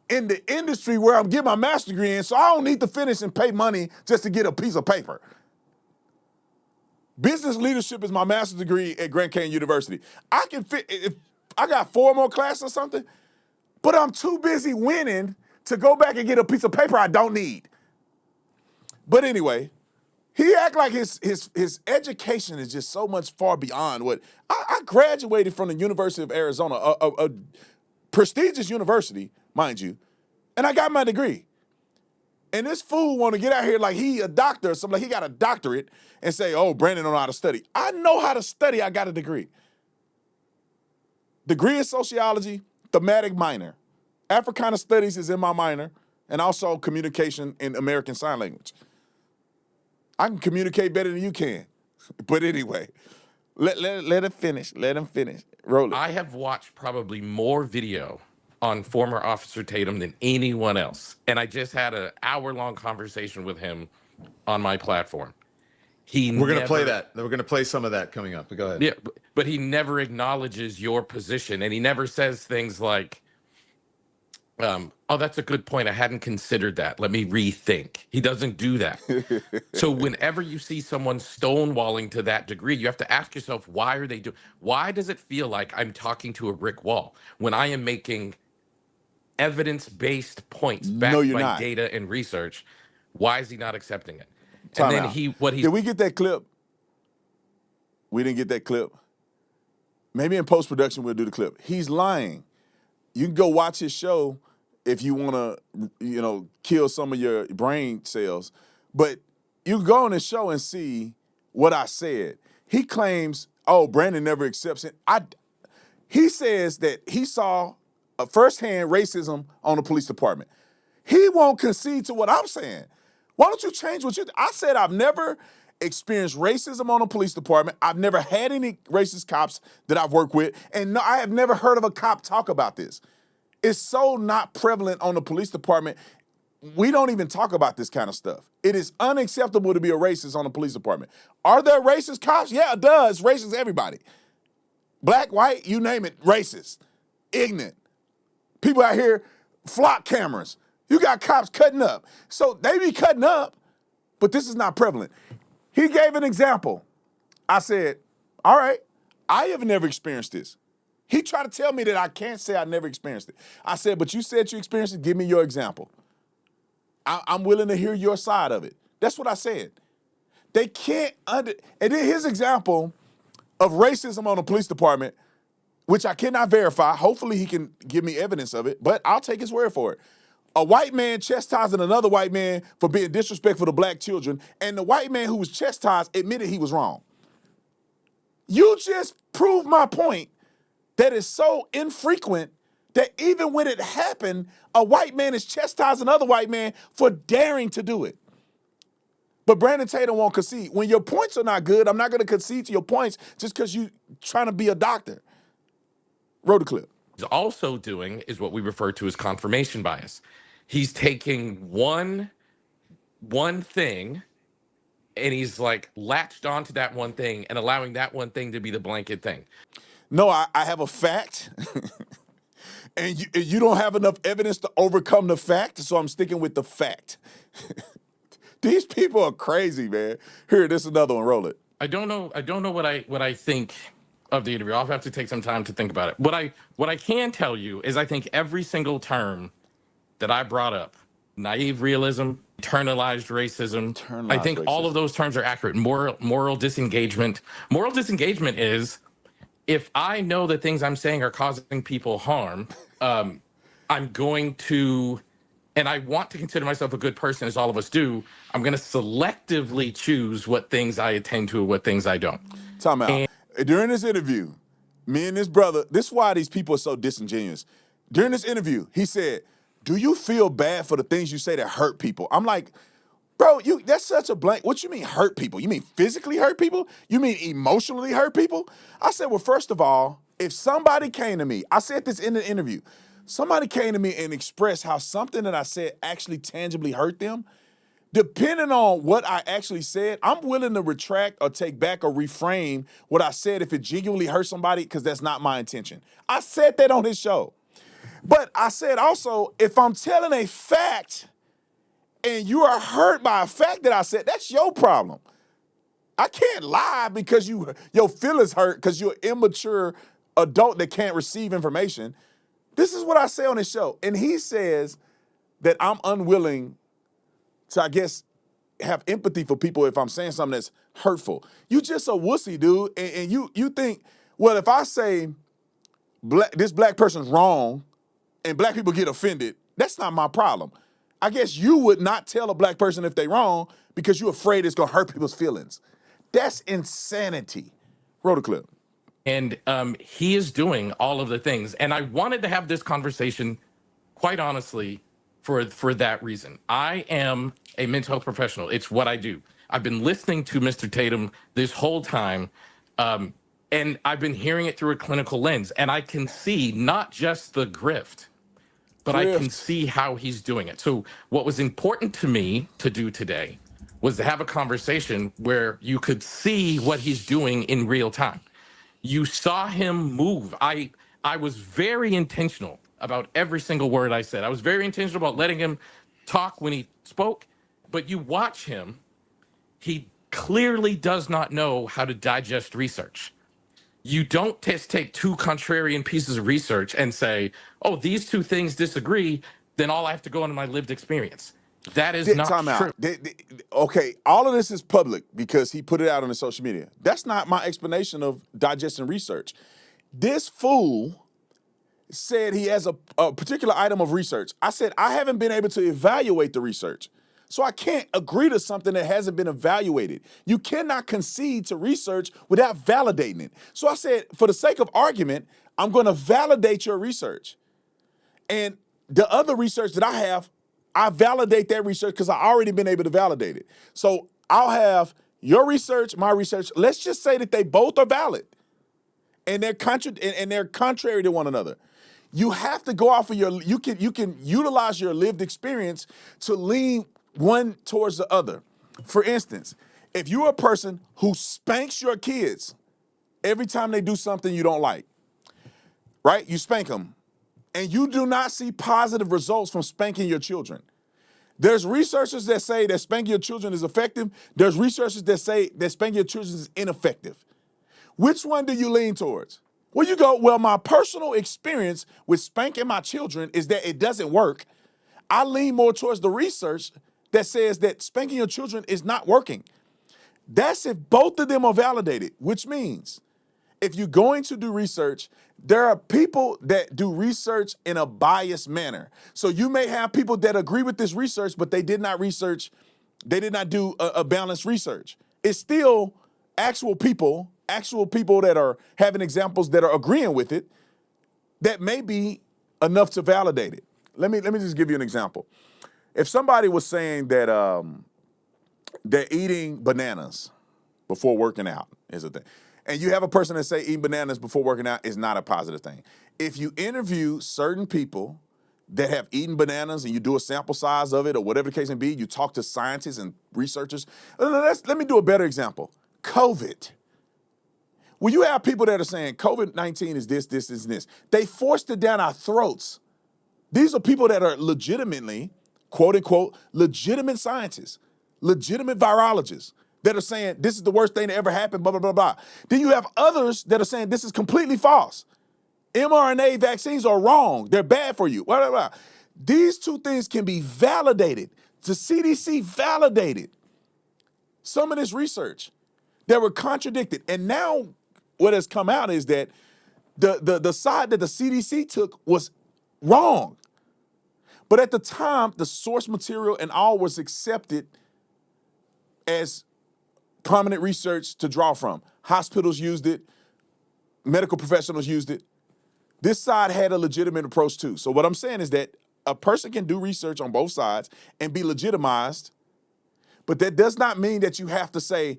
in the industry where I'm getting my master's degree in, so I don't need to finish and pay money just to get a piece of paper. Business leadership is my master's degree at Grand Canyon University. I can fit, if I got 4 more classes or something, but I'm too busy winning to go back and get a piece of paper I don't need. But anyway, he act like his education is just so much far beyond what I graduated from the University of Arizona, a prestigious university, mind you, and I got my degree. And this fool want to get out here like he a doctor or something, like he got a doctorate and say, oh, Brandon don't know how to study. I know how to study. I got a degree. Degree in sociology, thematic minor. Africana studies is in my minor, and also communication in American Sign Language. I can communicate better than you can. But anyway, let him finish. Let him finish. Roll it. I have watched probably more video on former Officer Tatum than anyone else. And I just had an hour-long conversation with him on my platform. We're going to play that. We're going to play some of that coming up. But go ahead. Yeah, but he never acknowledges your position. And he never says things like, oh, that's a good point. I hadn't considered that. Let me rethink. He doesn't do that. So whenever you see someone stonewalling to that degree, you have to ask yourself, why are they doing? Why does it feel like I'm talking to a brick wall when I am making evidence-based points backed by data and research? Why is he not accepting it? Time out. Did we get that clip? We didn't get that clip. Maybe in post-production we'll do the clip. He's lying. You can go watch his show. if you want to, kill some of your brain cells. But you go on the show and see what I said. He claims, oh, Brandon never accepts it. He says that he saw a firsthand racism on the police department. He won't concede to what I'm saying. Why don't you change what you? I said I've never experienced racism on the police department. I've never had any racist cops that I've worked with, and no, I have never heard of a cop talk about this. It's so not prevalent on the police department. We don't even talk about this kind of stuff. It is unacceptable to be a racist on the police department. Are there racist cops? Yeah, it does. Racist everybody. Black, white, you name it, racist, ignorant. People out here, flock cameras. You got cops cutting up. So they be cutting up, but this is not prevalent. He gave an example. I said, all right, I have never experienced this. He tried to tell me that I can't say I never experienced it. I said, but you said you experienced it. Give me your example. I'm willing to hear your side of it. That's what I said. They can't and then his example of racism on the police department, which I cannot verify. Hopefully he can give me evidence of it, but I'll take his word for it. A white man chastising another white man for being disrespectful to black children, and the white man who was chastised admitted he was wrong. You just proved my point that is so infrequent that even when it happened, a white man is chastising another white man for daring to do it. But Brandon Tatum won't concede. When your points are not good, I'm not going to concede to your points just because you trying to be a doctor. Roll the clip. He's also doing is what we refer to as confirmation bias. He's taking one thing and he's like latched onto that one thing and allowing that one thing to be the blanket thing. No, I have a fact. And you don't have enough evidence to overcome the fact, so I'm sticking with the fact. These people are crazy, man. Here, this is another one. Roll it. I don't know what I think of the interview. I'll have to take some time to think about it. What I can tell you is I think every single term that I brought up, naive realism, internalized racism, I think all of those terms are accurate. Moral disengagement. Moral disengagement is if I know that things I'm saying are causing people harm, I'm going to, and I want to consider myself a good person, as all of us do, I'm going to selectively choose what things I attend to and what things I don't. Time out. During this interview, me and this brother, this is why these people are so disingenuous. During this interview, he said, do you feel bad for the things you say that hurt people? I'm like, bro, that's such a blank. What you mean hurt people? You mean physically hurt people? You mean emotionally hurt people? I said, well, first of all, if somebody came to me, I said this in the interview, somebody came to me and expressed how something that I said actually tangibly hurt them, depending on what I actually said, I'm willing to retract or take back or reframe what I said if it genuinely hurt somebody, because that's not my intention. I said that on his show. But I said also, if I'm telling a fact and you are hurt by a fact that I said, that's your problem. I can't lie because your feelings hurt because you're an immature adult that can't receive information. This is what I say on his show. And he says that I'm unwilling to, I guess, have empathy for people if I'm saying something that's hurtful. You just a wussy, dude. And you think, well, if I say this black person's wrong and black people get offended, that's not my problem. I guess you would not tell a black person if they're wrong because you're afraid it's going to hurt people's feelings. That's insanity. Roll the clip. And he is doing all of the things. And I wanted to have this conversation, quite honestly, for that reason. I am a mental health professional. It's what I do. I've been listening to Mr. Tatum this whole time, and I've been hearing it through a clinical lens. And I can see not just the grift, but I can see how he's doing it. So what was important to me to do today was to have a conversation where you could see what he's doing in real time. You saw him move. I was very intentional about every single word I said. I was very intentional about letting him talk when he spoke, but you watch him, he clearly does not know how to digest research. You don't just take two contrarian pieces of research and say, oh, these two things disagree, then all I have to go into my lived experience. That is not true. Okay, all of this is public because he put it out on his social media. That's not my explanation of digesting research. This fool said he has a particular item of research. I said, I haven't been able to evaluate the research. So I can't agree to something that hasn't been evaluated. You cannot concede to research without validating it. So I said, for the sake of argument, I'm going to validate your research. And the other research that I have, I validate that research because I've already been able to validate it. So I'll have your research, my research. Let's just say that they both are valid and they're contrary to one another. You have to go off of you can utilize your lived experience to lean one towards the other. For instance, if you're a person who spanks your kids every time they do something you don't like, right? You spank them, and you do not see positive results from spanking your children. There's researchers that say that spanking your children is effective. There's researchers that say that spanking your children is ineffective. Which one do you lean towards? Well, you go, well, my personal experience with spanking my children is that it doesn't work. I lean more towards the research that says that spanking your children is not working. That's if both of them are validated, which means if you're going to do research, there are people that do research in a biased manner. So you may have people that agree with this research, but they did not do a balanced research. It's still actual people that are having examples that are agreeing with it that may be enough to validate it. Let me just give you an example. If somebody was saying that they're eating bananas before working out is a thing, and you have a person that say eating bananas before working out is not a positive thing. If you interview certain people that have eaten bananas and you do a sample size of it or whatever the case may be, you talk to scientists and researchers. Let me do a better example. COVID. Well, you have people that are saying COVID-19 is this, and this. They forced it down our throats. These are people that are legitimately, quote unquote, legitimate scientists, legitimate virologists that are saying this is the worst thing that ever happened, blah, blah, blah, blah. Then you have others that are saying this is completely false. mRNA vaccines are wrong. They're bad for you, blah, blah, blah. These two things can be validated. The CDC validated some of this research that were contradicted. And now what has come out is that the side that the CDC took was wrong. But at the time, the source material and all was accepted as prominent research to draw from. Hospitals used it. Medical professionals used it. This side had a legitimate approach too. So what I'm saying is that a person can do research on both sides and be legitimized, but that does not mean that you have to say,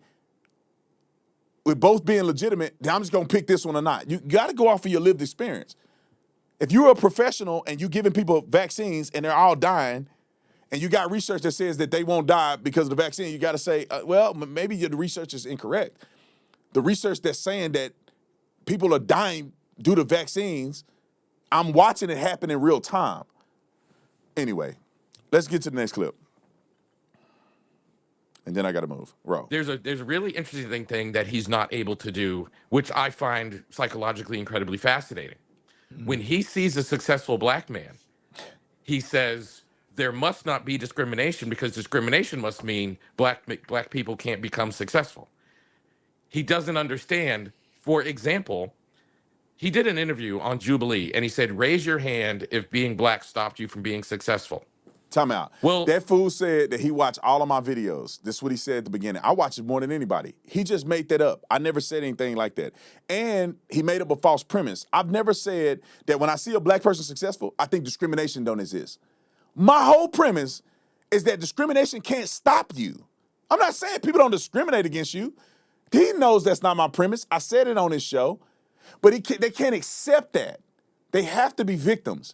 with both being legitimate, I'm just going to pick this one or not. You got to go off of your lived experience. If you're a professional and you're giving people vaccines and they're all dying, and you got research that says that they won't die because of the vaccine, you got to say, well, maybe the research is incorrect. The research that's saying that people are dying due to vaccines, I'm watching it happen in real time. Anyway, let's get to the next clip. And then I got to move. Row. There's a really interesting thing that he's not able to do, which I find psychologically incredibly fascinating. When he sees a successful black man, he says there must not be discrimination because discrimination must mean black people can't become successful. He doesn't understand. For example, he did an interview on Jubilee and he said, raise your hand if being black stopped you from being successful. Time out. Well, that fool said that he watched all of my videos. This is what he said at the beginning. I watch it more than anybody. He just made that up. I never said anything like that. And he made up a false premise. I've never said that when I see a black person successful, I think discrimination don't exist. My whole premise is that discrimination can't stop you. I'm not saying people don't discriminate against you. He knows that's not my premise. I said it on his show. But they can't accept that. They have to be victims.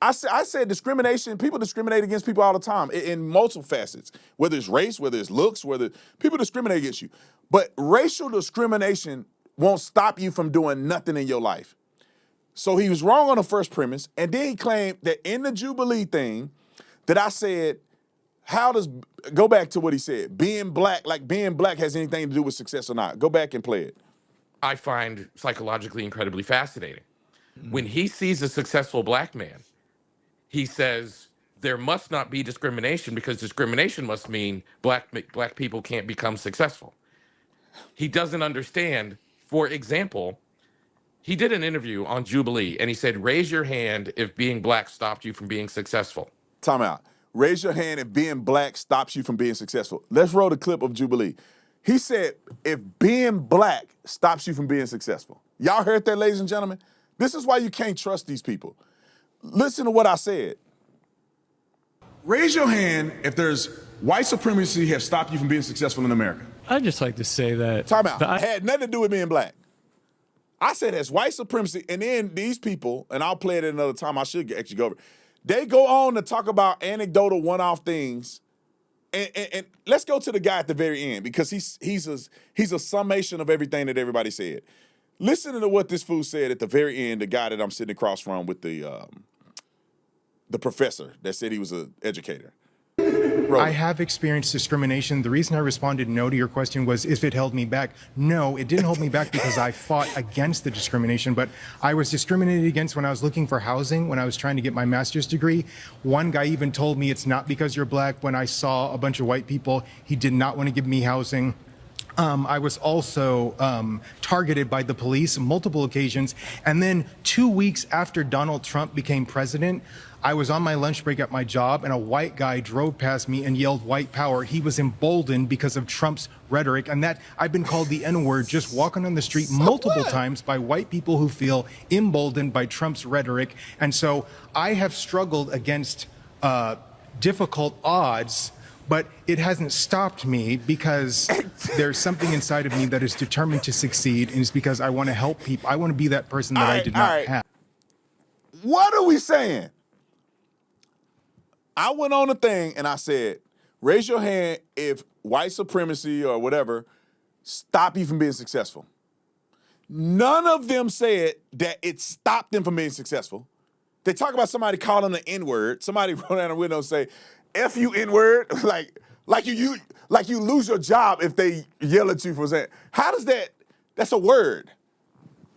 I said discrimination, people discriminate against people all the time in multiple facets, whether it's race, whether it's looks, whether people discriminate against you. But racial discrimination won't stop you from doing nothing in your life. So he was wrong on the first premise. And then he claimed that in the Jubilee thing that I said, go back to what he said, being black has anything to do with success or not. Go back and play it. I find psychologically incredibly fascinating. When he sees a successful black man, he says there must not be discrimination because discrimination must mean black people can't become successful. He doesn't understand. For example, He did an interview on Jubilee, and he said, raise your hand if being black stopped you from being successful. Time out. Raise your hand if being black stops you from being successful. Let's roll the clip of Jubilee. He said, if being black stops you from being successful. Y'all heard that, ladies and gentlemen? This is why you can't trust these people. Listen to what I said. Raise your hand if there's white supremacy have stopped you from being successful in America. I'd just like to say that... Time out. Had nothing to do with being black. I said that's white supremacy, and then these people, and I'll play it another time, I should actually go over it. They go on to talk about anecdotal one-off things, and let's go to the guy at the very end, because he's a summation of everything that everybody said. Listen to what this fool said at the very end, the guy that I'm sitting across from with the professor that said he was an educator. I have experienced discrimination. The reason I responded no to your question was if it held me back. No, it didn't hold me back because I fought against the discrimination, but I was discriminated against when I was looking for housing, when I was trying to get my master's degree. One guy even told me it's not because you're black. When I saw a bunch of white people, he did not want to give me housing. I was also targeted by the police on multiple occasions. And then 2 weeks after Donald Trump became president, I was on my lunch break at my job and a white guy drove past me and yelled white power. He was emboldened because of Trump's rhetoric, and that I've been called the N-word just walking on the street multiple times by white people who feel emboldened by Trump's rhetoric. And so I have struggled against difficult odds, but it hasn't stopped me because there's something inside of me that is determined to succeed, and it's because I want to help people. I want to be that person that I did not have. What are we saying? I went on a thing and I said, raise your hand if white supremacy or whatever stop you from being successful. None of them said that it stopped them from being successful. They talk about somebody calling the N-word. Somebody wrote down a window and say, F you N-word, like you lose your job if they yell at you for saying. How does that's a word,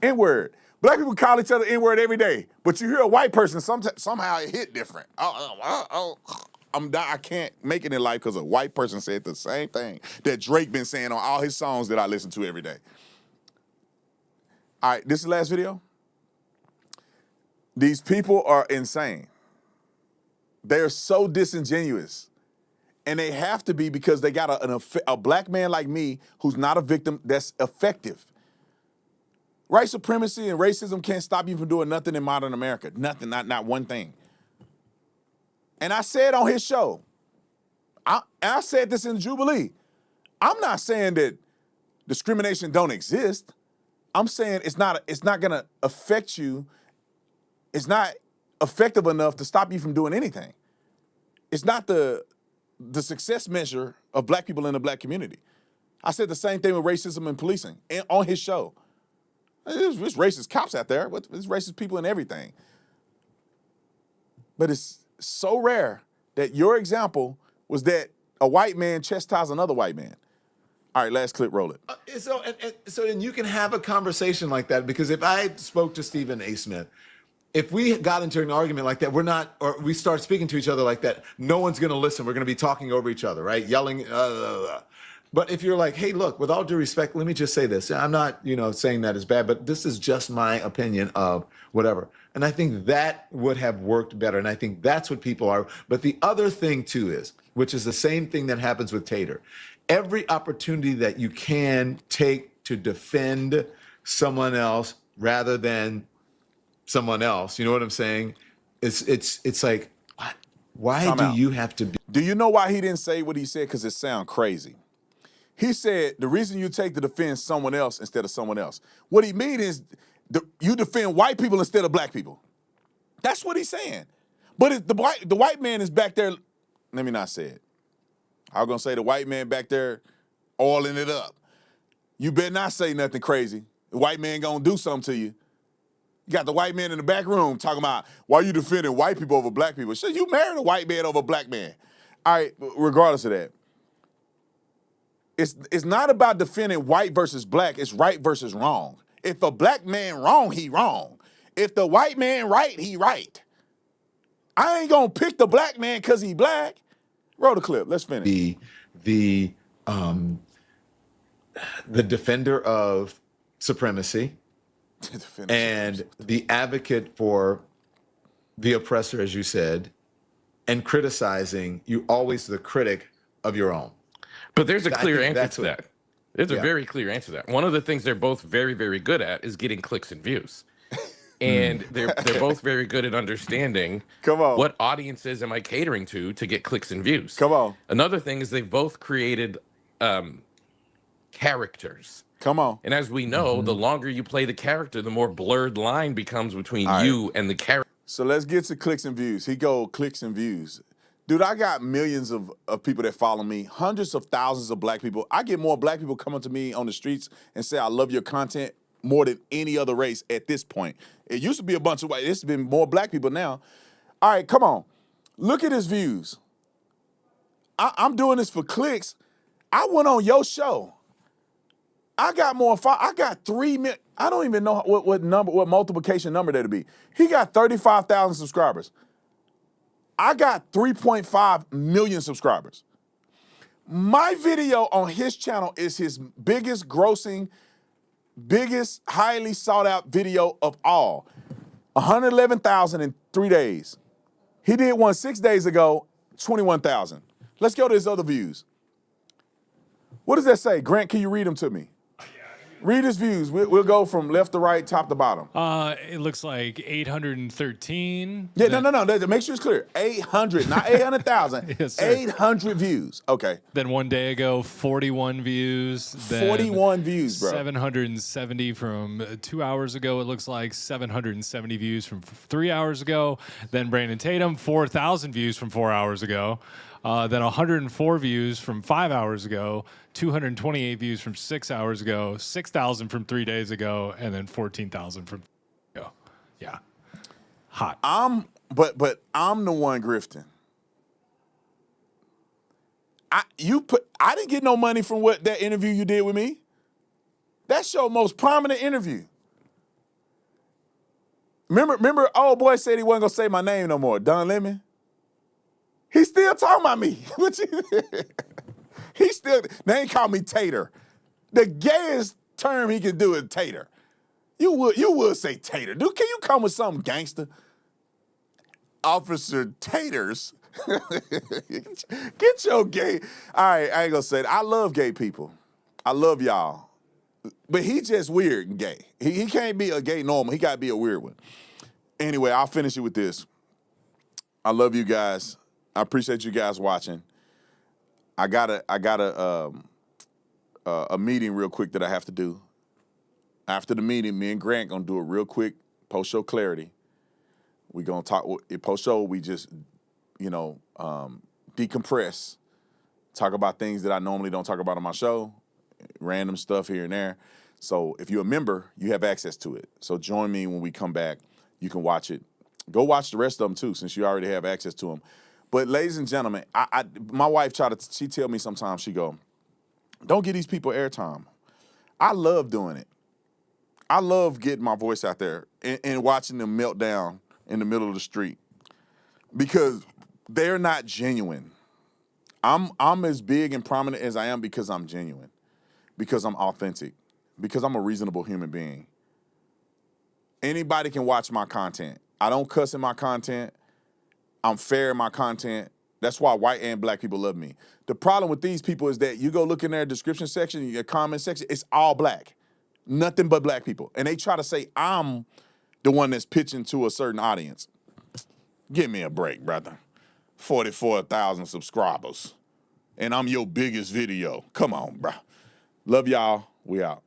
N-word. Black people call each other N-word every day, but you hear a white person, somehow it hit different. I can't make it in life because a white person said the same thing that Drake been saying on all his songs that I listen to every day. All right, this is the last video. These people are insane. They're so disingenuous. And they have to be because they got a black man like me who's not a victim that's effective. White supremacy and racism can't stop you from doing nothing in modern America. Nothing, not one thing. And I said on his show, I said this in Jubilee, I'm not saying that discrimination don't exist. I'm saying it's not gonna affect you. It's not effective enough to stop you from doing anything. It's not the success measure of black people in the black community. I said the same thing with racism and policing on his show. There's racist cops out there. There's racist people in everything. But it's so rare that your example was that a white man chastised another white man. All right, last clip, roll it. So then you can have a conversation like that, because if I spoke to Stephen A. Smith, if we got into an argument like that, or we start speaking to each other like that, no one's going to listen. We're going to be talking over each other, right? Yelling. But if you're like, hey, look, with all due respect, let me just say this. I'm not, saying that is bad, but this is just my opinion of whatever. And I think that would have worked better. And I think that's what people are. But the other thing, too, is, which is the same thing that happens with Tater. Every opportunity that you can take to defend someone else rather than someone else, you know what I'm saying? It's like, what? Why do you have to be? Do you know why he didn't say what he said? Because it sounds crazy. He said the reason you take to defend someone else instead of someone else. What he mean is you defend white people instead of black people. That's what he's saying. But the white man is back there. Let me not say it. I was going to say the white man back there oiling it up. You better not say nothing crazy. The white man going to do something to you. You got the white man in the back room talking about why you defending white people over black people. Shit, you married a white man over a black man. All right, regardless of that. It's not about defending white versus black. It's right versus wrong. If a black man wrong, he wrong. If the white man right, he right. I ain't gonna pick the black man because he black. Roll the clip. Let's finish. The defender of supremacy and the advocate for the oppressor, as you said, and criticizing, you always the critic of your own. But there's a I clear think answer that's to what- that. There's a Yeah. very clear answer to that. One of the things they're both very, very good at is getting clicks and views. And they're both very good at understanding what audiences am I catering to get clicks and views. Come on. Another thing is they've both created characters. Come on. And as we know, the longer you play the character, the more blurred line becomes between All right. you and the character. So let's get to clicks and views. He go clicks and views. Dude, I got millions of people that follow me, hundreds of thousands of black people. I get more black people coming to me on the streets and say, I love your content more than any other race at this point. It used to be a bunch of white. It's been more black people now. All right, come on. Look at his views. I'm doing this for clicks. I went on your show. I got more. I got 3 million. I don't even know what multiplication number that'd be. He got 35,000 subscribers. I got 3.5 million subscribers. My video on his channel is his biggest grossing, biggest highly sought out video of all. 111,000 in 3 days. He did one 6 days ago, 21,000. Let's go to his other views. What does that say? Grant, can you read them to me? Read his views. We'll go from left to right, top to bottom. It looks like 813. Yeah, no. Make sure it's clear. 800, not 800,000. Yes, sir. 800 views. Okay. Then 1 day ago, 41 views. Then 41 views, bro. 770 from 2 hours ago. It looks like 770 views from 3 hours ago. Then Brandon Tatum, 4,000 views from 4 hours ago. Then 104 views from 5 hours ago, 228 views from 6 hours ago, 6,000 from 3 days ago, and then 14,000 from ago. Yeah, hot. But I'm the one grifting. I didn't get no money from that interview you did with me. That's your most prominent interview. Remember, old boy said he wasn't gonna say my name no more. Don Lemon. He's still talking about me. They ain't call me Tater. The gayest term he can do is Tater. You would say Tater. Dude, can you come with something gangster? Officer Taters. Get your gay. All right, I ain't gonna say that. I love gay people. I love y'all. But he just weird and gay. He can't be a gay normal. He gotta be a weird one. Anyway, I'll finish it with this. I love you guys. I appreciate you guys watching. I got a meeting real quick that I have to do. After the meeting, me and Grant gonna do a real quick post-show clarity. We gonna talk post-show. We just, decompress, talk about things that I normally don't talk about on my show, random stuff here and there. So if you're a member, you have access to it. So join me when we come back. You can watch it. Go watch the rest of them too, since you already have access to them. But ladies and gentlemen, my wife she tell me sometimes, she go, don't give these people airtime. I love doing it. I love getting my voice out there and watching them melt down in the middle of the street because they're not genuine. I'm as big and prominent as I am because I'm genuine, because I'm authentic, because I'm a reasonable human being. Anybody can watch my content. I don't cuss in my content. I'm fair in my content. That's why white and black people love me. The problem with these people is that you go look in their description section, your comment section, it's all black. Nothing but black people. And they try to say I'm the one that's pitching to a certain audience. Give me a break, brother. 44,000 subscribers. And I'm your biggest video. Come on, bro. Love y'all. We out.